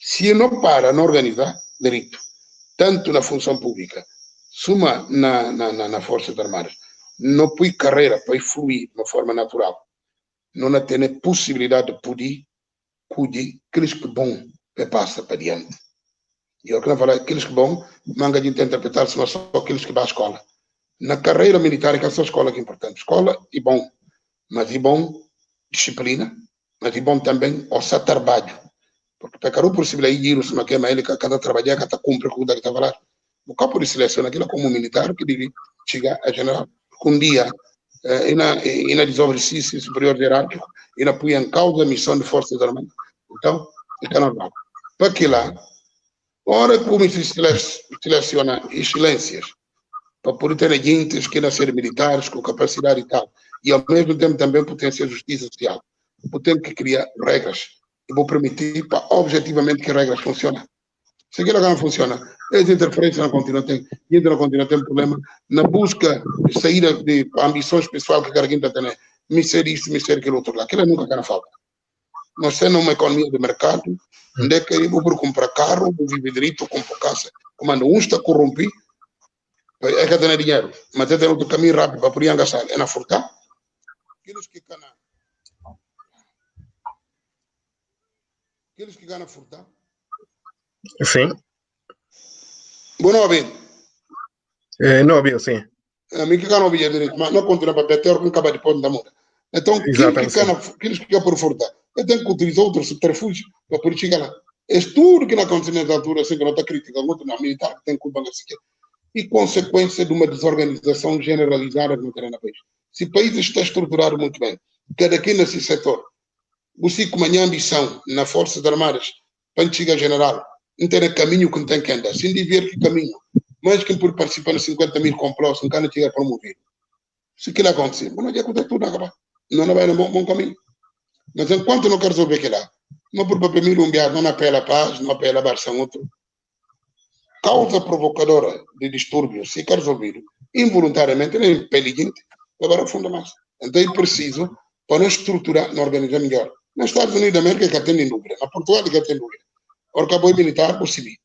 se não para, não organizar direito, tanto na função pública, suma na Força Armadas, não põe carreira para fluir de uma forma natural, não tem possibilidade de poder cuidar aqueles que bom para passar para diante. E eu quero falar, aqueles que bom, manga de interpretar se não só aqueles que vão à escola. Na carreira militar, que é só a escola que é importante. Escola é bom, mas é bom disciplina, mas é bom também o seu trabalho. Porque pecar o possível aí, ir se não quer, mas ele cada trabalhar, cada cumpre com o que está a falar. O campo de seleção, aquilo como militar, que deve chegar a general. Um dia, e na desobedecência superior hierárquico, e na põe em causa a missão de Forças Armadas. Então, fica normal. Para que lá, ora como se seleciona excelências, para poder ter gente que nascer militares com capacidade e tal, e ao mesmo tempo também potenciar justiça social. Vou ter que criar regras, e vou permitir para objetivamente que regras funcionem. Se aquilo não funciona, as interferências não continuam, gente não continua tem problema na busca de sair de ambições pessoais que cada quem está tendo. Me ser isso, me ser aquilo outro lá. Aquilo nunca quer falta. Nós temos uma economia de mercado, onde é que eu vou comprar carro, vou viver direito, comprar casa. Quando um está corrompido, é que tem dinheiro, mas tem outro caminho rápido para poder engaçar. É na furtar. Aqueles que ganham furtar. Sim. Bom, não ouvindo. Não ouviu, sim. A mim que ganham ouvir direito, mas não continua para ter, não acaba de pôr na muda. Então, aqueles que ganham por furtar, eu tenho que utilizar outros subterfúgios para poder chegar lá. É tudo que na continente altura, assim, que não está crítica, muito na militar, que tem culpa nesse que e consequência de uma desorganização generalizada no terreno do país. Se o país está estruturado muito bem, cada quem nesse setor, você com a ambição na Forças Armadas, para chegar general, não tem caminho que não tem que andar, sem dizer que caminho, mas que por participar de 50 mil complôs, não quer chegar promovido. Se aquilo acontecer, não vai acontecer tudo, não vai no bom caminho. Mas enquanto não quer resolver aquilo lá, não por primeiro não apela a paz, não apela a barça outro, causa provocadora de distúrbios, se quer resolver, involuntariamente, ele é inteligente, agora funda mais. Então é preciso para não estruturar, não organizar melhor. Nos Estados Unidos da América que tem dúvida, na Portugal que tem dúvida. Porque apoio militar por civil.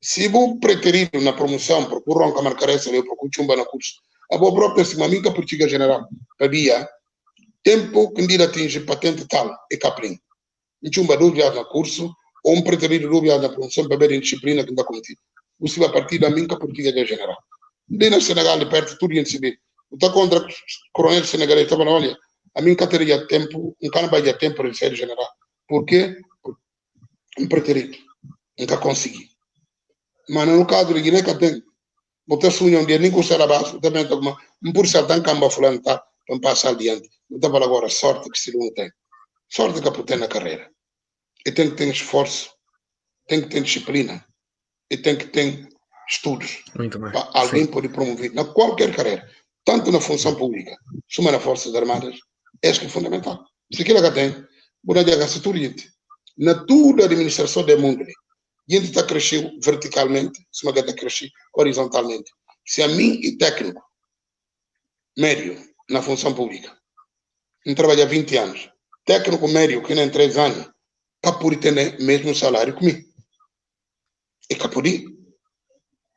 Se vou preterir na promoção, procuram que marcar essa, eu procuro chumba na curso. A boa própria se maminca política general, para tempo que ainda atinge patente tal, e caprim. E chumba dúvida na curso, ou preterir dúvida na promoção para ver a disciplina que ainda cometida. Você vai partir da minha política general. Daí na Senegal, de perto, tudo em civil. Está contra o coronel senegalês, estava olha, a mim que teria tempo, um cara vai ter tempo para ser general. Por quê? Um preterido. Nunca consegui. Mas no caso de Guiné, que tem, botar sonho um dia, nem custa a base, também está uma, por certo, camba fulano, tá, para passar adiante. Não está para agora, sorte que se não tem. Sorte que tem na carreira. E tem que ter esforço, tem que ter disciplina, e tem que ter estudos. Muito bem. Para alguém poder promover, na qualquer carreira, tanto na função pública, como nas Forças Armadas, é que é fundamental. Se aquilo que tem, vou dizer que se tudo na toda a administração do mundo, a gente está crescendo verticalmente, se está crescendo horizontalmente. Se a mim e técnico, médio, na função pública, não trabalha 20 anos, técnico médio, que nem 3 anos, capuri ter mesmo salário comigo. E capuri.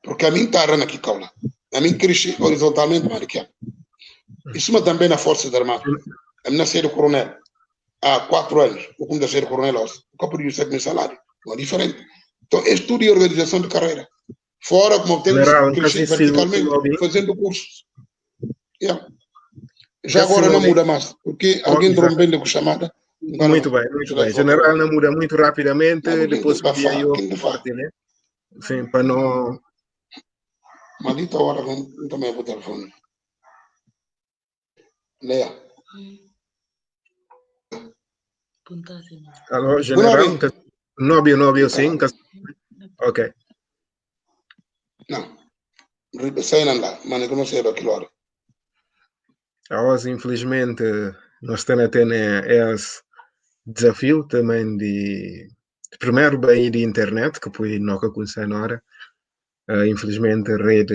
Porque a mim está aqui caula. A mim cresce horizontalmente, mas aqui. Isso também na Força Armada. A minha ser coronel há 4 anos, o como da ser coronel, o capuri o meu salário. Não é diferente. Então, é estudo e organização de carreira. Fora, como tem que crescer verticalmente, fazendo cursos. Yeah. Já agora não muda mais, porque alguém trombendo com chamada. Muito bem, muito bem. General não muda muito rapidamente, depois podia ir ao forte, né? Sim, para não... Maldita hora, não também vou telefone. Leia. Alô, general? Nobio, sim. Ok. Não. Sai não lá, mas não sei daquilo hora. Hoje, infelizmente, nós temos esse desafio também de primeiro bem de internet, que foi nunca consegue na hora. Infelizmente, a rede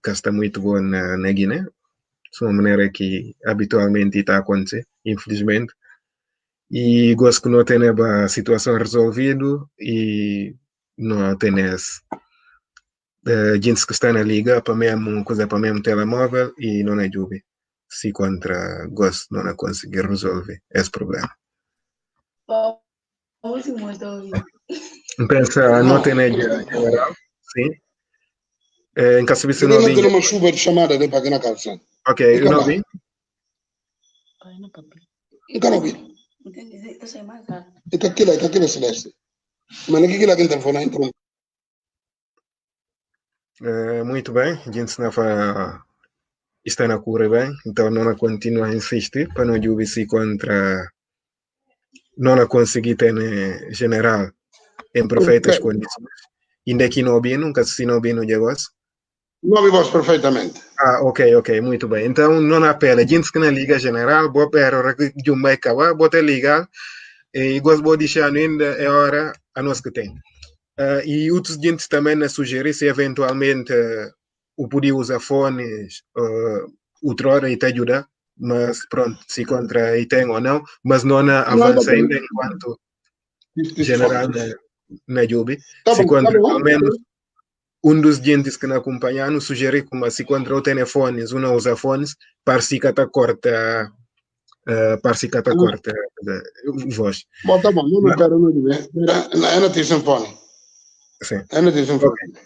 que está muito boa na Guiné, de uma maneira que habitualmente está a acontecer, infelizmente. E gosto que não tenha a situação resolvida e não tenha gente que está na liga para mesmo coisa para mesmo telemóvel e não é jube se contra gosto não conseguir resolver esse problema. Pensa não tem geral, sim. Em caso de não tem uma chuva de chamada de para na calça. Ok, eu não vi. Nunca não vi. E que aquilo celeste. Mas não que aquilo que telefone entrou. Muito bem, a gente está na cura bem, então não continua a insistir para não jubi se contra não conseguir ter general em perfeitas condições. Ainda que não vi, nunca se não vi no negócio. Não vi vos perfeitamente. Ok, muito bem. Então não apela, a gente que na liga general, boa perra que jumba e kawa, bota ligar e gosto de deixar ainda é hora a nós que tem. E outros gente também nos sugerir se eventualmente o podia usar fones outra hora e te ajudar, mas pronto, se contra e tem ou não, mas não avança ainda enquanto general na Jubi. Se contra ao menos dos gentes que não acompanham, sugerir como se contra o telefones, ou não usa fones, para se cata corta voz. Bom, tá bom, não quero não dizer. É notícia fone. Sim.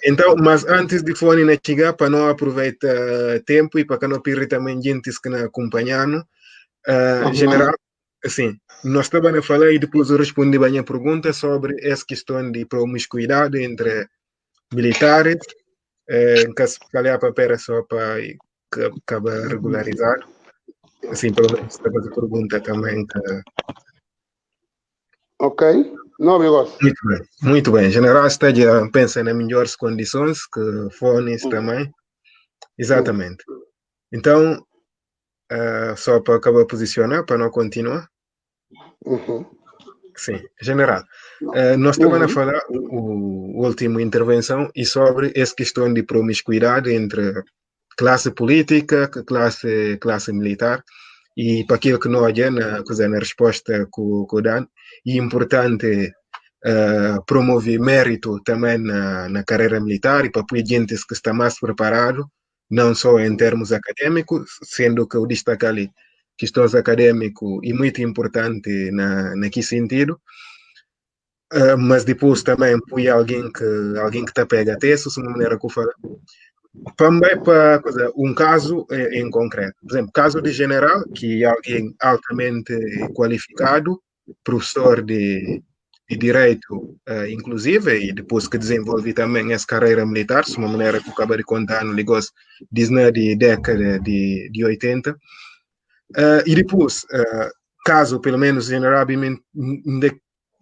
Então, mas antes de fone na chegar, para não aproveitar tempo e para que não perder também gente que não acompanhando, general, assim, nós estávamos a falar e depois eu respondi a minha pergunta sobre essa questão de promiscuidade entre militares, em caso de calhar para pera só para acabar regularizado. Assim, pelo menos estava a pergunta também que... Ok. Não, eu gosto. Muito bem. General está já pensa nas melhores condições que fones também. Exatamente. Então, só para acabar de posicionar, para não continuar. Sim, general. Nós estamos a falar a última intervenção e sobre essa questão de promiscuidade entre classe política, classe militar. E para aquilo que nós na resposta que dan, é importante promover mérito também na carreira militar e para apoiar gente que está mais preparado, não só em termos acadêmicos, sendo que eu destaco ali questões acadêmicas e muito importante naquele sentido, mas depois também apoiar alguém que está pega texto, de uma maneira que eu falo. Também para um caso em concreto, por exemplo, caso de general, que é alguém altamente qualificado, professor de direito, inclusive, e depois que desenvolve também essa carreira militar, de uma maneira que eu acabo de contar no negócio, desde de década de 80. E depois, caso pelo menos general,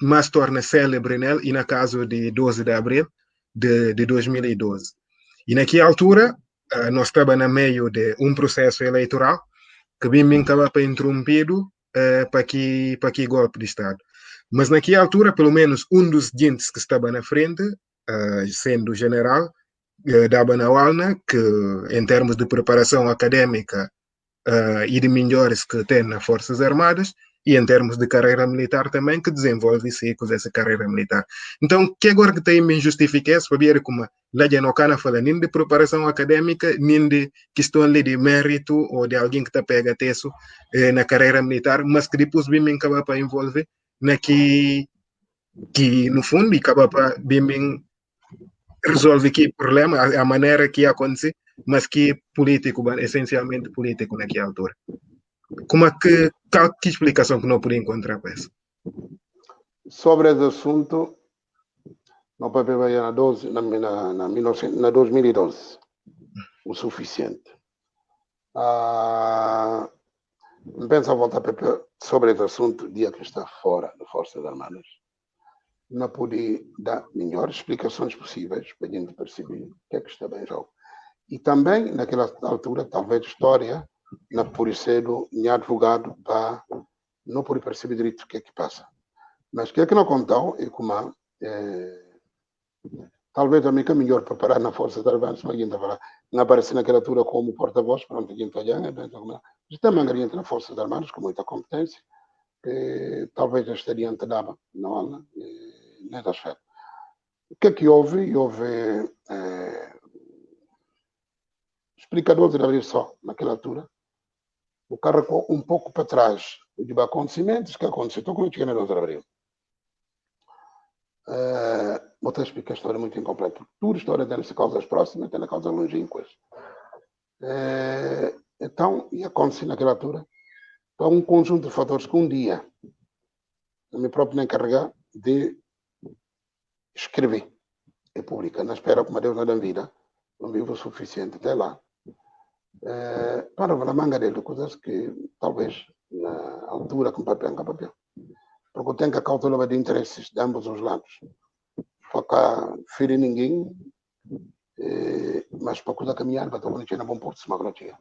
mais torna célebre nele, e na caso de 12 de abril de 2012. E naquela altura, nós estávamos no meio de um processo eleitoral que bem acaba para interrompido para que golpe de Estado. Mas naquela altura, pelo menos um dos gentes que estava na frente, sendo o general, dava na alna que, em termos de preparação acadêmica e de melhores que tem nas Forças Armadas, e em termos de carreira militar também, que desenvolve-se com essa carreira militar. Então, que agora que tem me justificar para ver como lá já não cana fala nem de preparação acadêmica, nem de questão ali de mérito ou de alguém que está pega texto na carreira militar, mas que depois bem acaba para envolver que no fundo acaba para bem resolve que problema, a maneira que acontece, mas que político, essencialmente político naquela altura. Como é que explicação que não podia encontrar para isso? Sobre esse assunto, no papel vai na 2012, o suficiente. Penso a voltar sobre esse assunto, dia que está fora das Forças Armadas. Não pude dar melhores explicações possíveis para a gente perceber o que é que está bem em jogo. E também, naquela altura, talvez história, não por ser minha advogado, para não poder perceber direito o que é que passa. Mas o que é que não contou é como talvez também que é melhor preparar na Força de Armadas, mas a gente falar, não aparece naquela altura como porta-voz, pronto, a gente olha, mas também a gente na Força de Armadas com muita competência, talvez estaria ante dava, não nem das férias. O que é que houve? Houve explicadores de abrir só naquela altura. O carro um pouco para trás de acontecimentos que aconteceu. Então, quando eu cheguei na 12 de abril, vou ter explicar a história muito incompleta. Tudo história tem-se causas próximas, tem causas longínquas. Então, e aconteceu naquela altura, então, um conjunto de fatores que um dia eu me próprio nem carregar de escrever e publicar. Na espera, como Deus não dá vida, não vivo o suficiente até lá. Para a manga dele, coisas que talvez na altura com papel. Porque eu tenho que a cautela de interesses de ambos os lados. Para ferir ninguém, mas para coisa caminhar, para não tinha bom porto, se não tinha.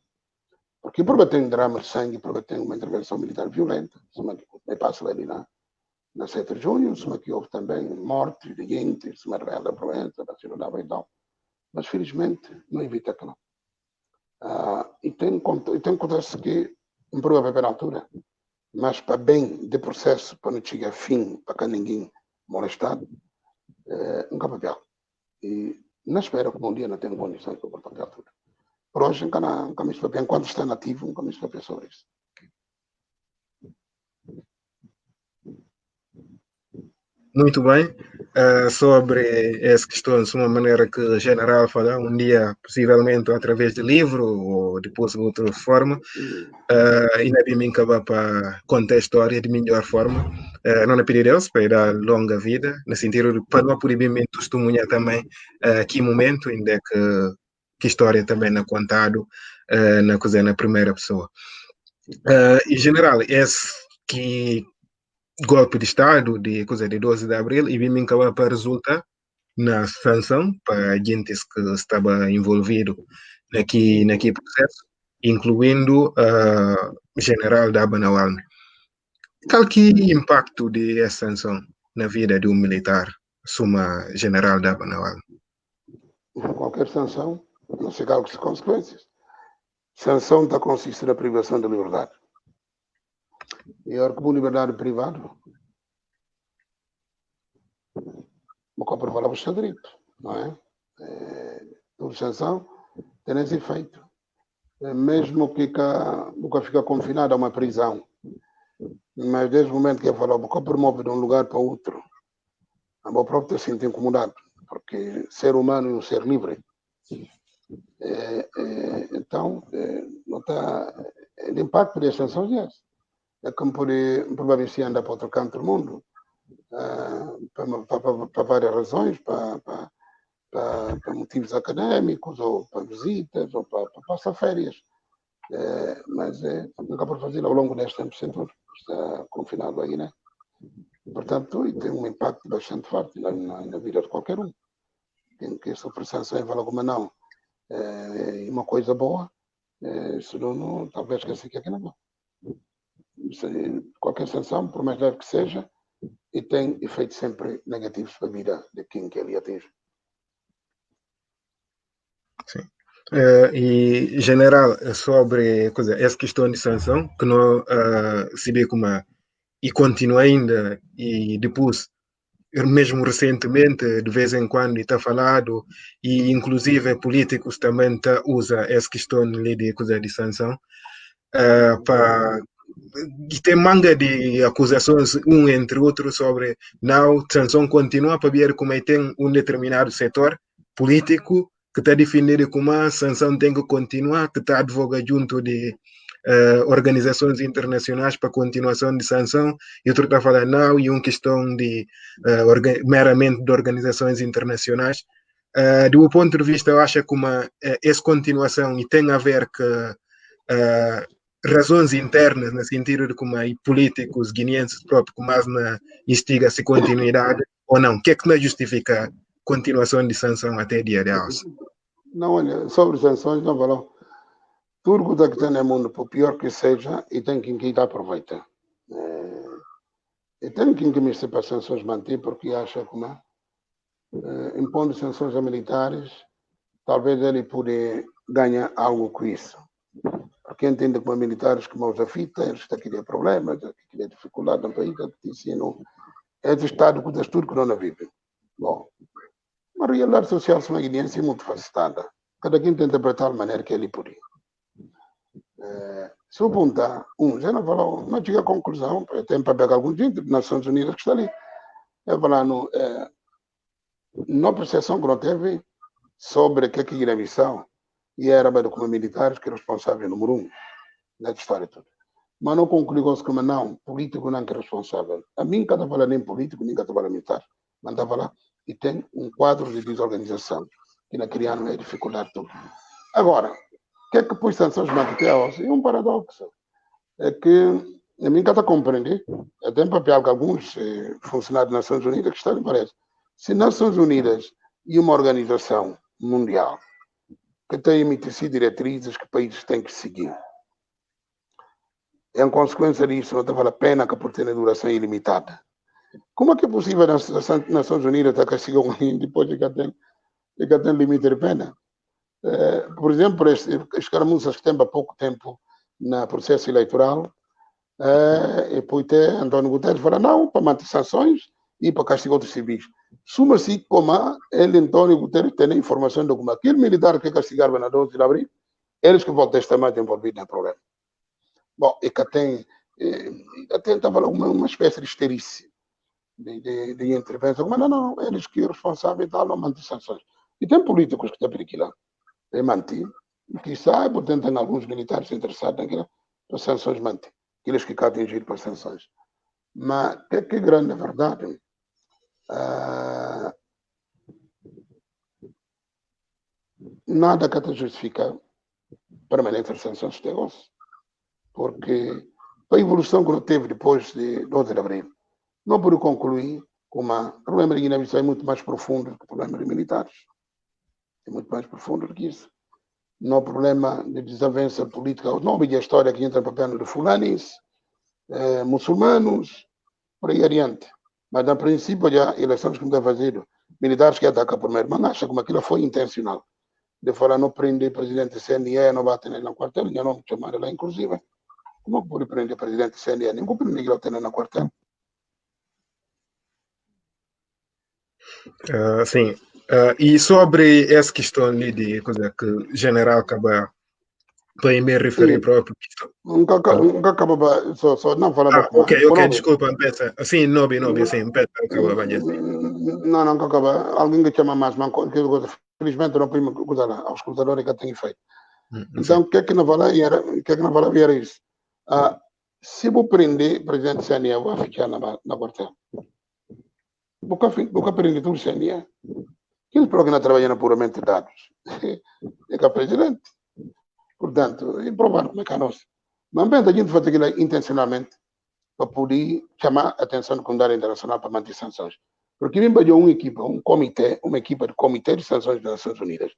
Porque por ter um drama de sangue, por ter uma intervenção militar violenta, me passa ali na 7 de junho, se que houve também morte de gente, se me revela a Provença, para se não dava e tal. Mas felizmente não evita que não. E tem acontece que um problema na altura, mas para bem de processo, para não chegar a fim, para que ninguém molestado, nunca papel. E não espero que um dia não tenha condições para o papel altura. Por hoje, nunca me papel, enquanto está nativo, nunca me papel sobre isso. Muito bem. Sobre essa questão, de uma maneira que o general falar, um dia, possivelmente, através de livro ou depois de outra forma, ainda bem acabar para contar a história de melhor forma. Não é pedir Deus para dar longa vida, no sentido de para não poder bem testemunhar também que momento, ainda que história também não é contado na primeira pessoa. Em geral, esse que golpe de Estado de 12 de abril e bem acaba para resultar na sanção para agentes que estavam envolvidos naquele processo, incluindo o general da Banawalne. Qual que é o impacto dessa sanção na vida de um militar, suma general da Banawalne? Qualquer sanção, não se calcula as consequências. Sanção está consiste na privação da liberdade. E a como liberdade privada, não compra falar para o direito, não é? Por sanção, tem esse efeito. Mesmo que nunca fica confinado a uma prisão, mas desde o momento que eu falo, que promove de um lugar para outro, a meu próprio se sente incomodado, porque ser humano é um ser livre. Então, não está, o impacto das sanções é esse. É como provavelmente andar para outro canto do mundo, para várias razões, para motivos académicos, ou para visitas, ou para passar férias. Mas nunca pode fazer ao longo deste tempo, sempre está confinado aí, né? Portanto, e tem um impacto bastante forte na vida de qualquer um. Tem que essa sanção vale alguma não. É uma coisa boa, senão não, talvez que assim que aqui não. Qualquer sanção, por mais leve que seja, e tem efeitos sempre negativos para a vida de quem que ele atinge. Sim. E, general, sobre essa questão de sanção, que não se vê como e continua ainda, e depois, mesmo recentemente, de vez em quando, está falado, e inclusive políticos também usam essa questão de sanção, para e tem manga de acusações um entre outros sobre não sanção continua para ver como tem um determinado setor político que está definido como a sanção tem que continuar, que está advogando junto de organizações internacionais para continuação de sanção, e outro está falando não, e uma questão de meramente de organizações internacionais. Do meu ponto de vista, eu acho que essa continuação e tem a ver com razões internas, no sentido de como aí políticos guineenses próprios, como mais na instiga-se continuidade ou não. O que é que não justifica a continuação de sanção até dia de hoje? Não, olha, sobre sanções, não falou. Tudo que está no mundo, por pior que seja, e tem quem aproveita. E tem quem me para sanções manter, porque acha que impondo sanções a militares, talvez ele pode ganhar algo com isso. Porque entende que militares que os afita, eles estão a criar problemas, estão a criar dificuldade no país, é do Estado que das tudo que não vive. Bom, a realidade social guineense é muito facetada. Cada quem tenta interpretar de maneira que ele pode. Se eu apontar, já não falou, não chega a conclusão, tem para pegar algum gente das Nações Unidas que está ali. Eu falar na percepção que não teve sobre o que é Guiné-Bissau e era como militares que é responsável número 1 nessa história toda. Mas não concluiu como não, político não é responsável. A mim, cada fala nem político, nem cada fala militar. Manda falar e tem um quadro de desorganização que na criança é dificuldade tudo. Agora, o que é que pôs sanções materiais? É um paradoxo. É que a mim cada compreender, até em papel que alguns funcionários das Nações Unidas que estão, parece. Se Nações Unidas e uma organização mundial que tem emitido diretrizes que países têm que seguir, em consequência disso, não vale a pena que por ter duração ilimitada. Como é que é possível as Nações Unidas estar castigando alguém depois de que tem limite de pena? Por exemplo, as escaramuças que têm há pouco tempo no processo eleitoral, e depois António Guterres fala não, para manter sanções e para castigar outros civis. Suma-se como ele, António Guterres, tem a informação de como aquele militar que castigaram na 12 de abril, eles que vão testemunhar envolvidos no problema. Bom, e que tem estava uma espécie de esterice de intervenção, mas não, eles que são responsáveis tal, não mantêm sanções. E tem políticos que estão por aqui lá, é manter, e que sabe, portanto, tem alguns militares interessados naquilo, para sanções manter, aqueles que cá atingiram para sanções. Mas, que grande verdade, nada que te justifica permanentes sanções de negócio. Porque a evolução que não teve depois de 12 de abril, não pode concluir como o problema de Guiné-Bissau é muito mais profundo do que o problema de militares. É muito mais profundo do que isso. Não é problema de desavença política, não é a história que entra para perna de fulanis, muçulmanos, por aí adiante. Mas, a princípio, já eleições que não estão fazendo, militares que atacam primeiro, mas acha como aquilo foi intencional. de falar não prender presidente CNE, não bater na quartel, já não chamaram lá, inclusive. Como que pode prender presidente CNE? Ninguém prende ele até na quartel. Sim. E sobre essa questão ali de coisa que o general acaba para me referir Sim, próprio questão. nunca acaba, só não falava com Ok, mais. desculpa, pensa. Sim, Nobi, sim, pensa, acaba a dizer. Não, nunca acaba. Alguém que chama mais, felizmente não prima coisa lá, aos escutadores que eu tenho feito. Então, o que é que não vale era isso? Se vou prender o presidente CNE, eu vou ficar na quartel. Vou prender tudo o CNE. Aquele programa trabalhando puramente dados. É que é presidente. Portanto, é improvável como é que é nosso. Mas bem, a gente faz aquilo intencionalmente para poder chamar a atenção da comunidade internacional para manter sanções. Porque me embalhou uma equipa de comitê de sanções das Nações Unidas,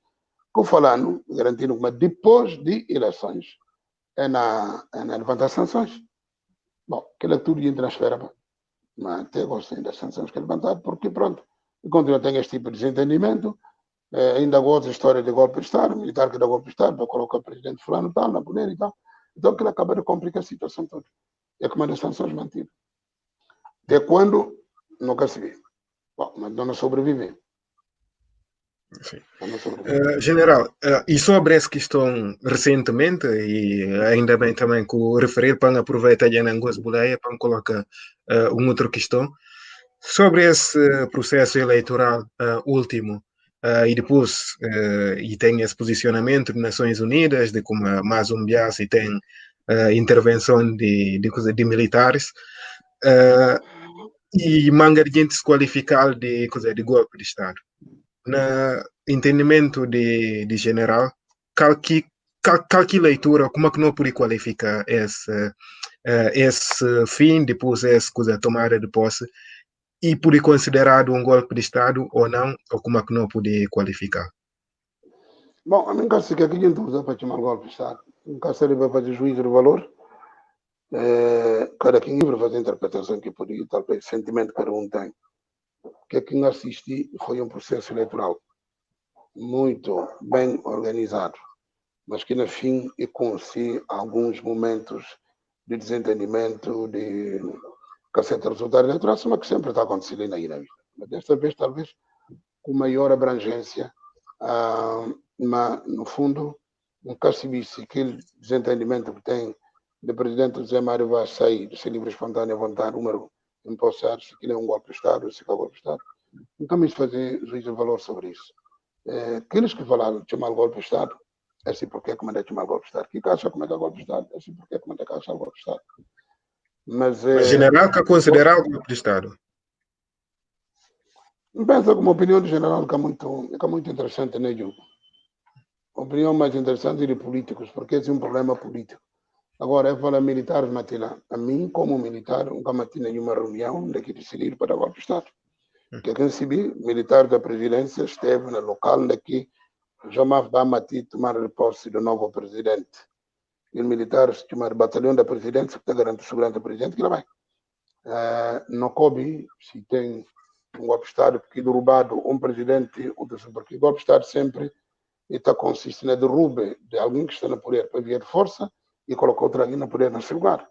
que falando, garantindo que depois de eleições é na levantar sanções. Bom, aquela tudo entra na esfera, mas até gostem das sanções que é levantado, porque pronto, continua a ter este tipo de desentendimento. Ainda gosto da história de golpe de Estado, militar que dá golpe de Estado, para colocar o presidente fulano tal, na poder e tal. Então aquilo acaba de complicar a situação toda. É como as sanções mantidas. Até quando? Nunca se vê. Bom, mas não sobreviver. Sim. General, e sobre essa questão recentemente, e ainda bem também que o referir para aproveitar a Angos Boleia para colocar uma outra questão, sobre esse processo eleitoral último, e depois e tem esse posicionamento de Nações Unidas, de como mais um bias e tem intervenção de militares, e manga de gente se qualificar de golpe de Estado. No entendimento de general, que leitura, como é que não pode qualificar esse fim, depois essa coisa, tomada de posse, e pode considerado um golpe de Estado ou não, ou como é que não pode qualificar? Bom, a mim acho que aqui a gente usa para chamar golpe de Estado. Nunca se deve fazer juízo de valor. Cada quem livre fazer a interpretação que podia, talvez, sentimento que cada um tem. O que é que assisti foi um processo eleitoral muito bem organizado, mas que, no fim, e com si alguns momentos de desentendimento, de cacete resultado eleitoral, mas que sempre está acontecendo aí na vida. Mas desta vez, talvez, com maior abrangência, mas, no fundo, nunca se visse aquele desentendimento que tem do presidente José Mário Vaz sair de ser livre, espontânea vontade, número impulsado, se aquilo é um golpe de Estado, se é um golpe de Estado. Nunca me fazer juízo de valor sobre isso. Aqueles que falaram de chamar golpe de Estado, é assim porque é que manda chamar golpe de Estado. Que acha como é que é golpe de Estado, é assim porque é que manda achar golpe de Estado. Mas general que considerar o golpe de Estado? Penso que uma opinião do general que é muito interessante, né, Diogo? A opinião mais interessante é de políticos, porque esse é um problema político. Agora, eu falo militares, Matila. A mim, como militar, nunca meti nenhuma reunião de que decidir para o golpe de Estado. Que quem se viu, militar da presidência, esteve no local onde jamais vai mati tomar posse do novo presidente. E os militares chamar batalhão da presidência, que está garantindo a segurança do presidente, que lá vai. Não coube se tem um golpe de Estado, porque derrubado um presidente, porque o golpe de Estado sempre está consiste na derruba de alguém que está no poder para via de força e colocar outro alguém no poder no seu lugar.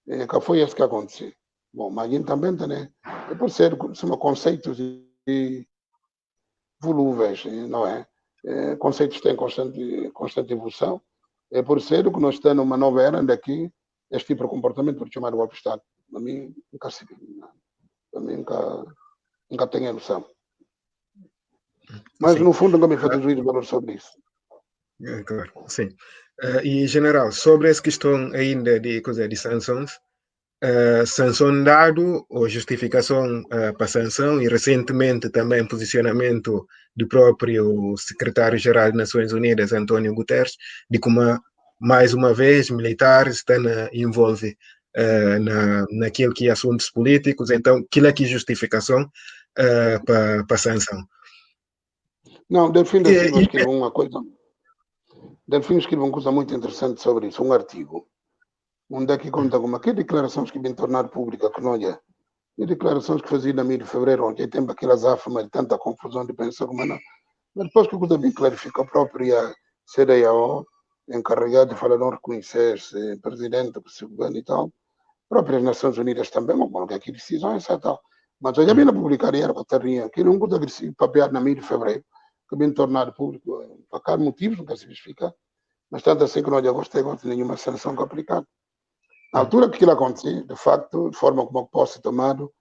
Que foi isso que aconteceu. Bom, mas a gente também tem, né? É por ser, são conceitos volúveis, não é? Conceitos têm constante evolução. É por ser que nós estamos numa nova era onde aqui este tipo de comportamento por chamar o golpe de Estado. A mim, nunca se viu. A mim, nunca tenho a noção. Mas, sim, no fundo, nunca me faz juízo de valor sobre isso. Claro, sim. E, general, sobre essa questão ainda de sanções, sanção dado ou justificação para sanção, e recentemente também posicionamento do próprio secretário-geral das Nações Unidas, António Guterres, de como, mais uma vez, militares estão envolvidos naquilo que é assuntos políticos, então, aquilo é que justificação para sanção. Não, Delfim da Silva escreveu uma coisa. Delfim escreveu uma coisa muito interessante sobre isso, um artigo, onde é que conta como que declarações que vêm tornar pública que não é, e declarações que fazia na mês de fevereiro, onde tem aquelas afirmas de tanta confusão de pensar como não. Mas depois que o também clarifica a própria CDAO, encarregada de falar não reconhecer-se presidente do governo e tal, próprias Nações Unidas também, mas que aqui decisões e tal. Mas eu já vi na publicaria a bateria, que não muito agressivo, papear na mídia de fevereiro, que bem tornado público, por cada motivos, nunca se justifica, mas tanto assim que nós já gostei de nenhuma sanção que aplicar. Na altura que aquilo aconteceu, de facto, de forma como possa ser tomado,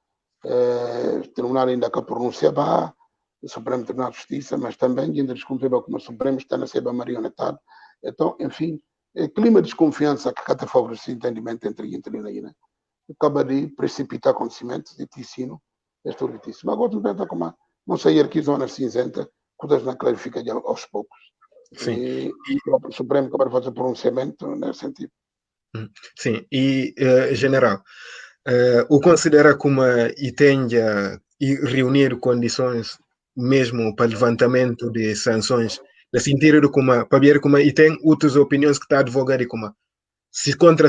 o Tribunal ainda que pronunciava o Supremo Tribunal de Justiça, mas também ainda descumpriu como o Supremo está na seba marionetado. Então, enfim, clima de desconfiança que até favorece o entendimento entre a né? Acaba de precipitar acontecimentos de ensino este urbitíssimo. Agora não pensa como não sei aqui zona cinzenta, coisas não clarifica aos poucos. Sim. E o próprio Supremo acaba de fazer pronunciamento nesse sentido. Sim, e general, o considera como e tenha e reunir condições mesmo para levantamento de sanções, no sentido de como para ver como e tem outras opiniões que está a advogar e como se contra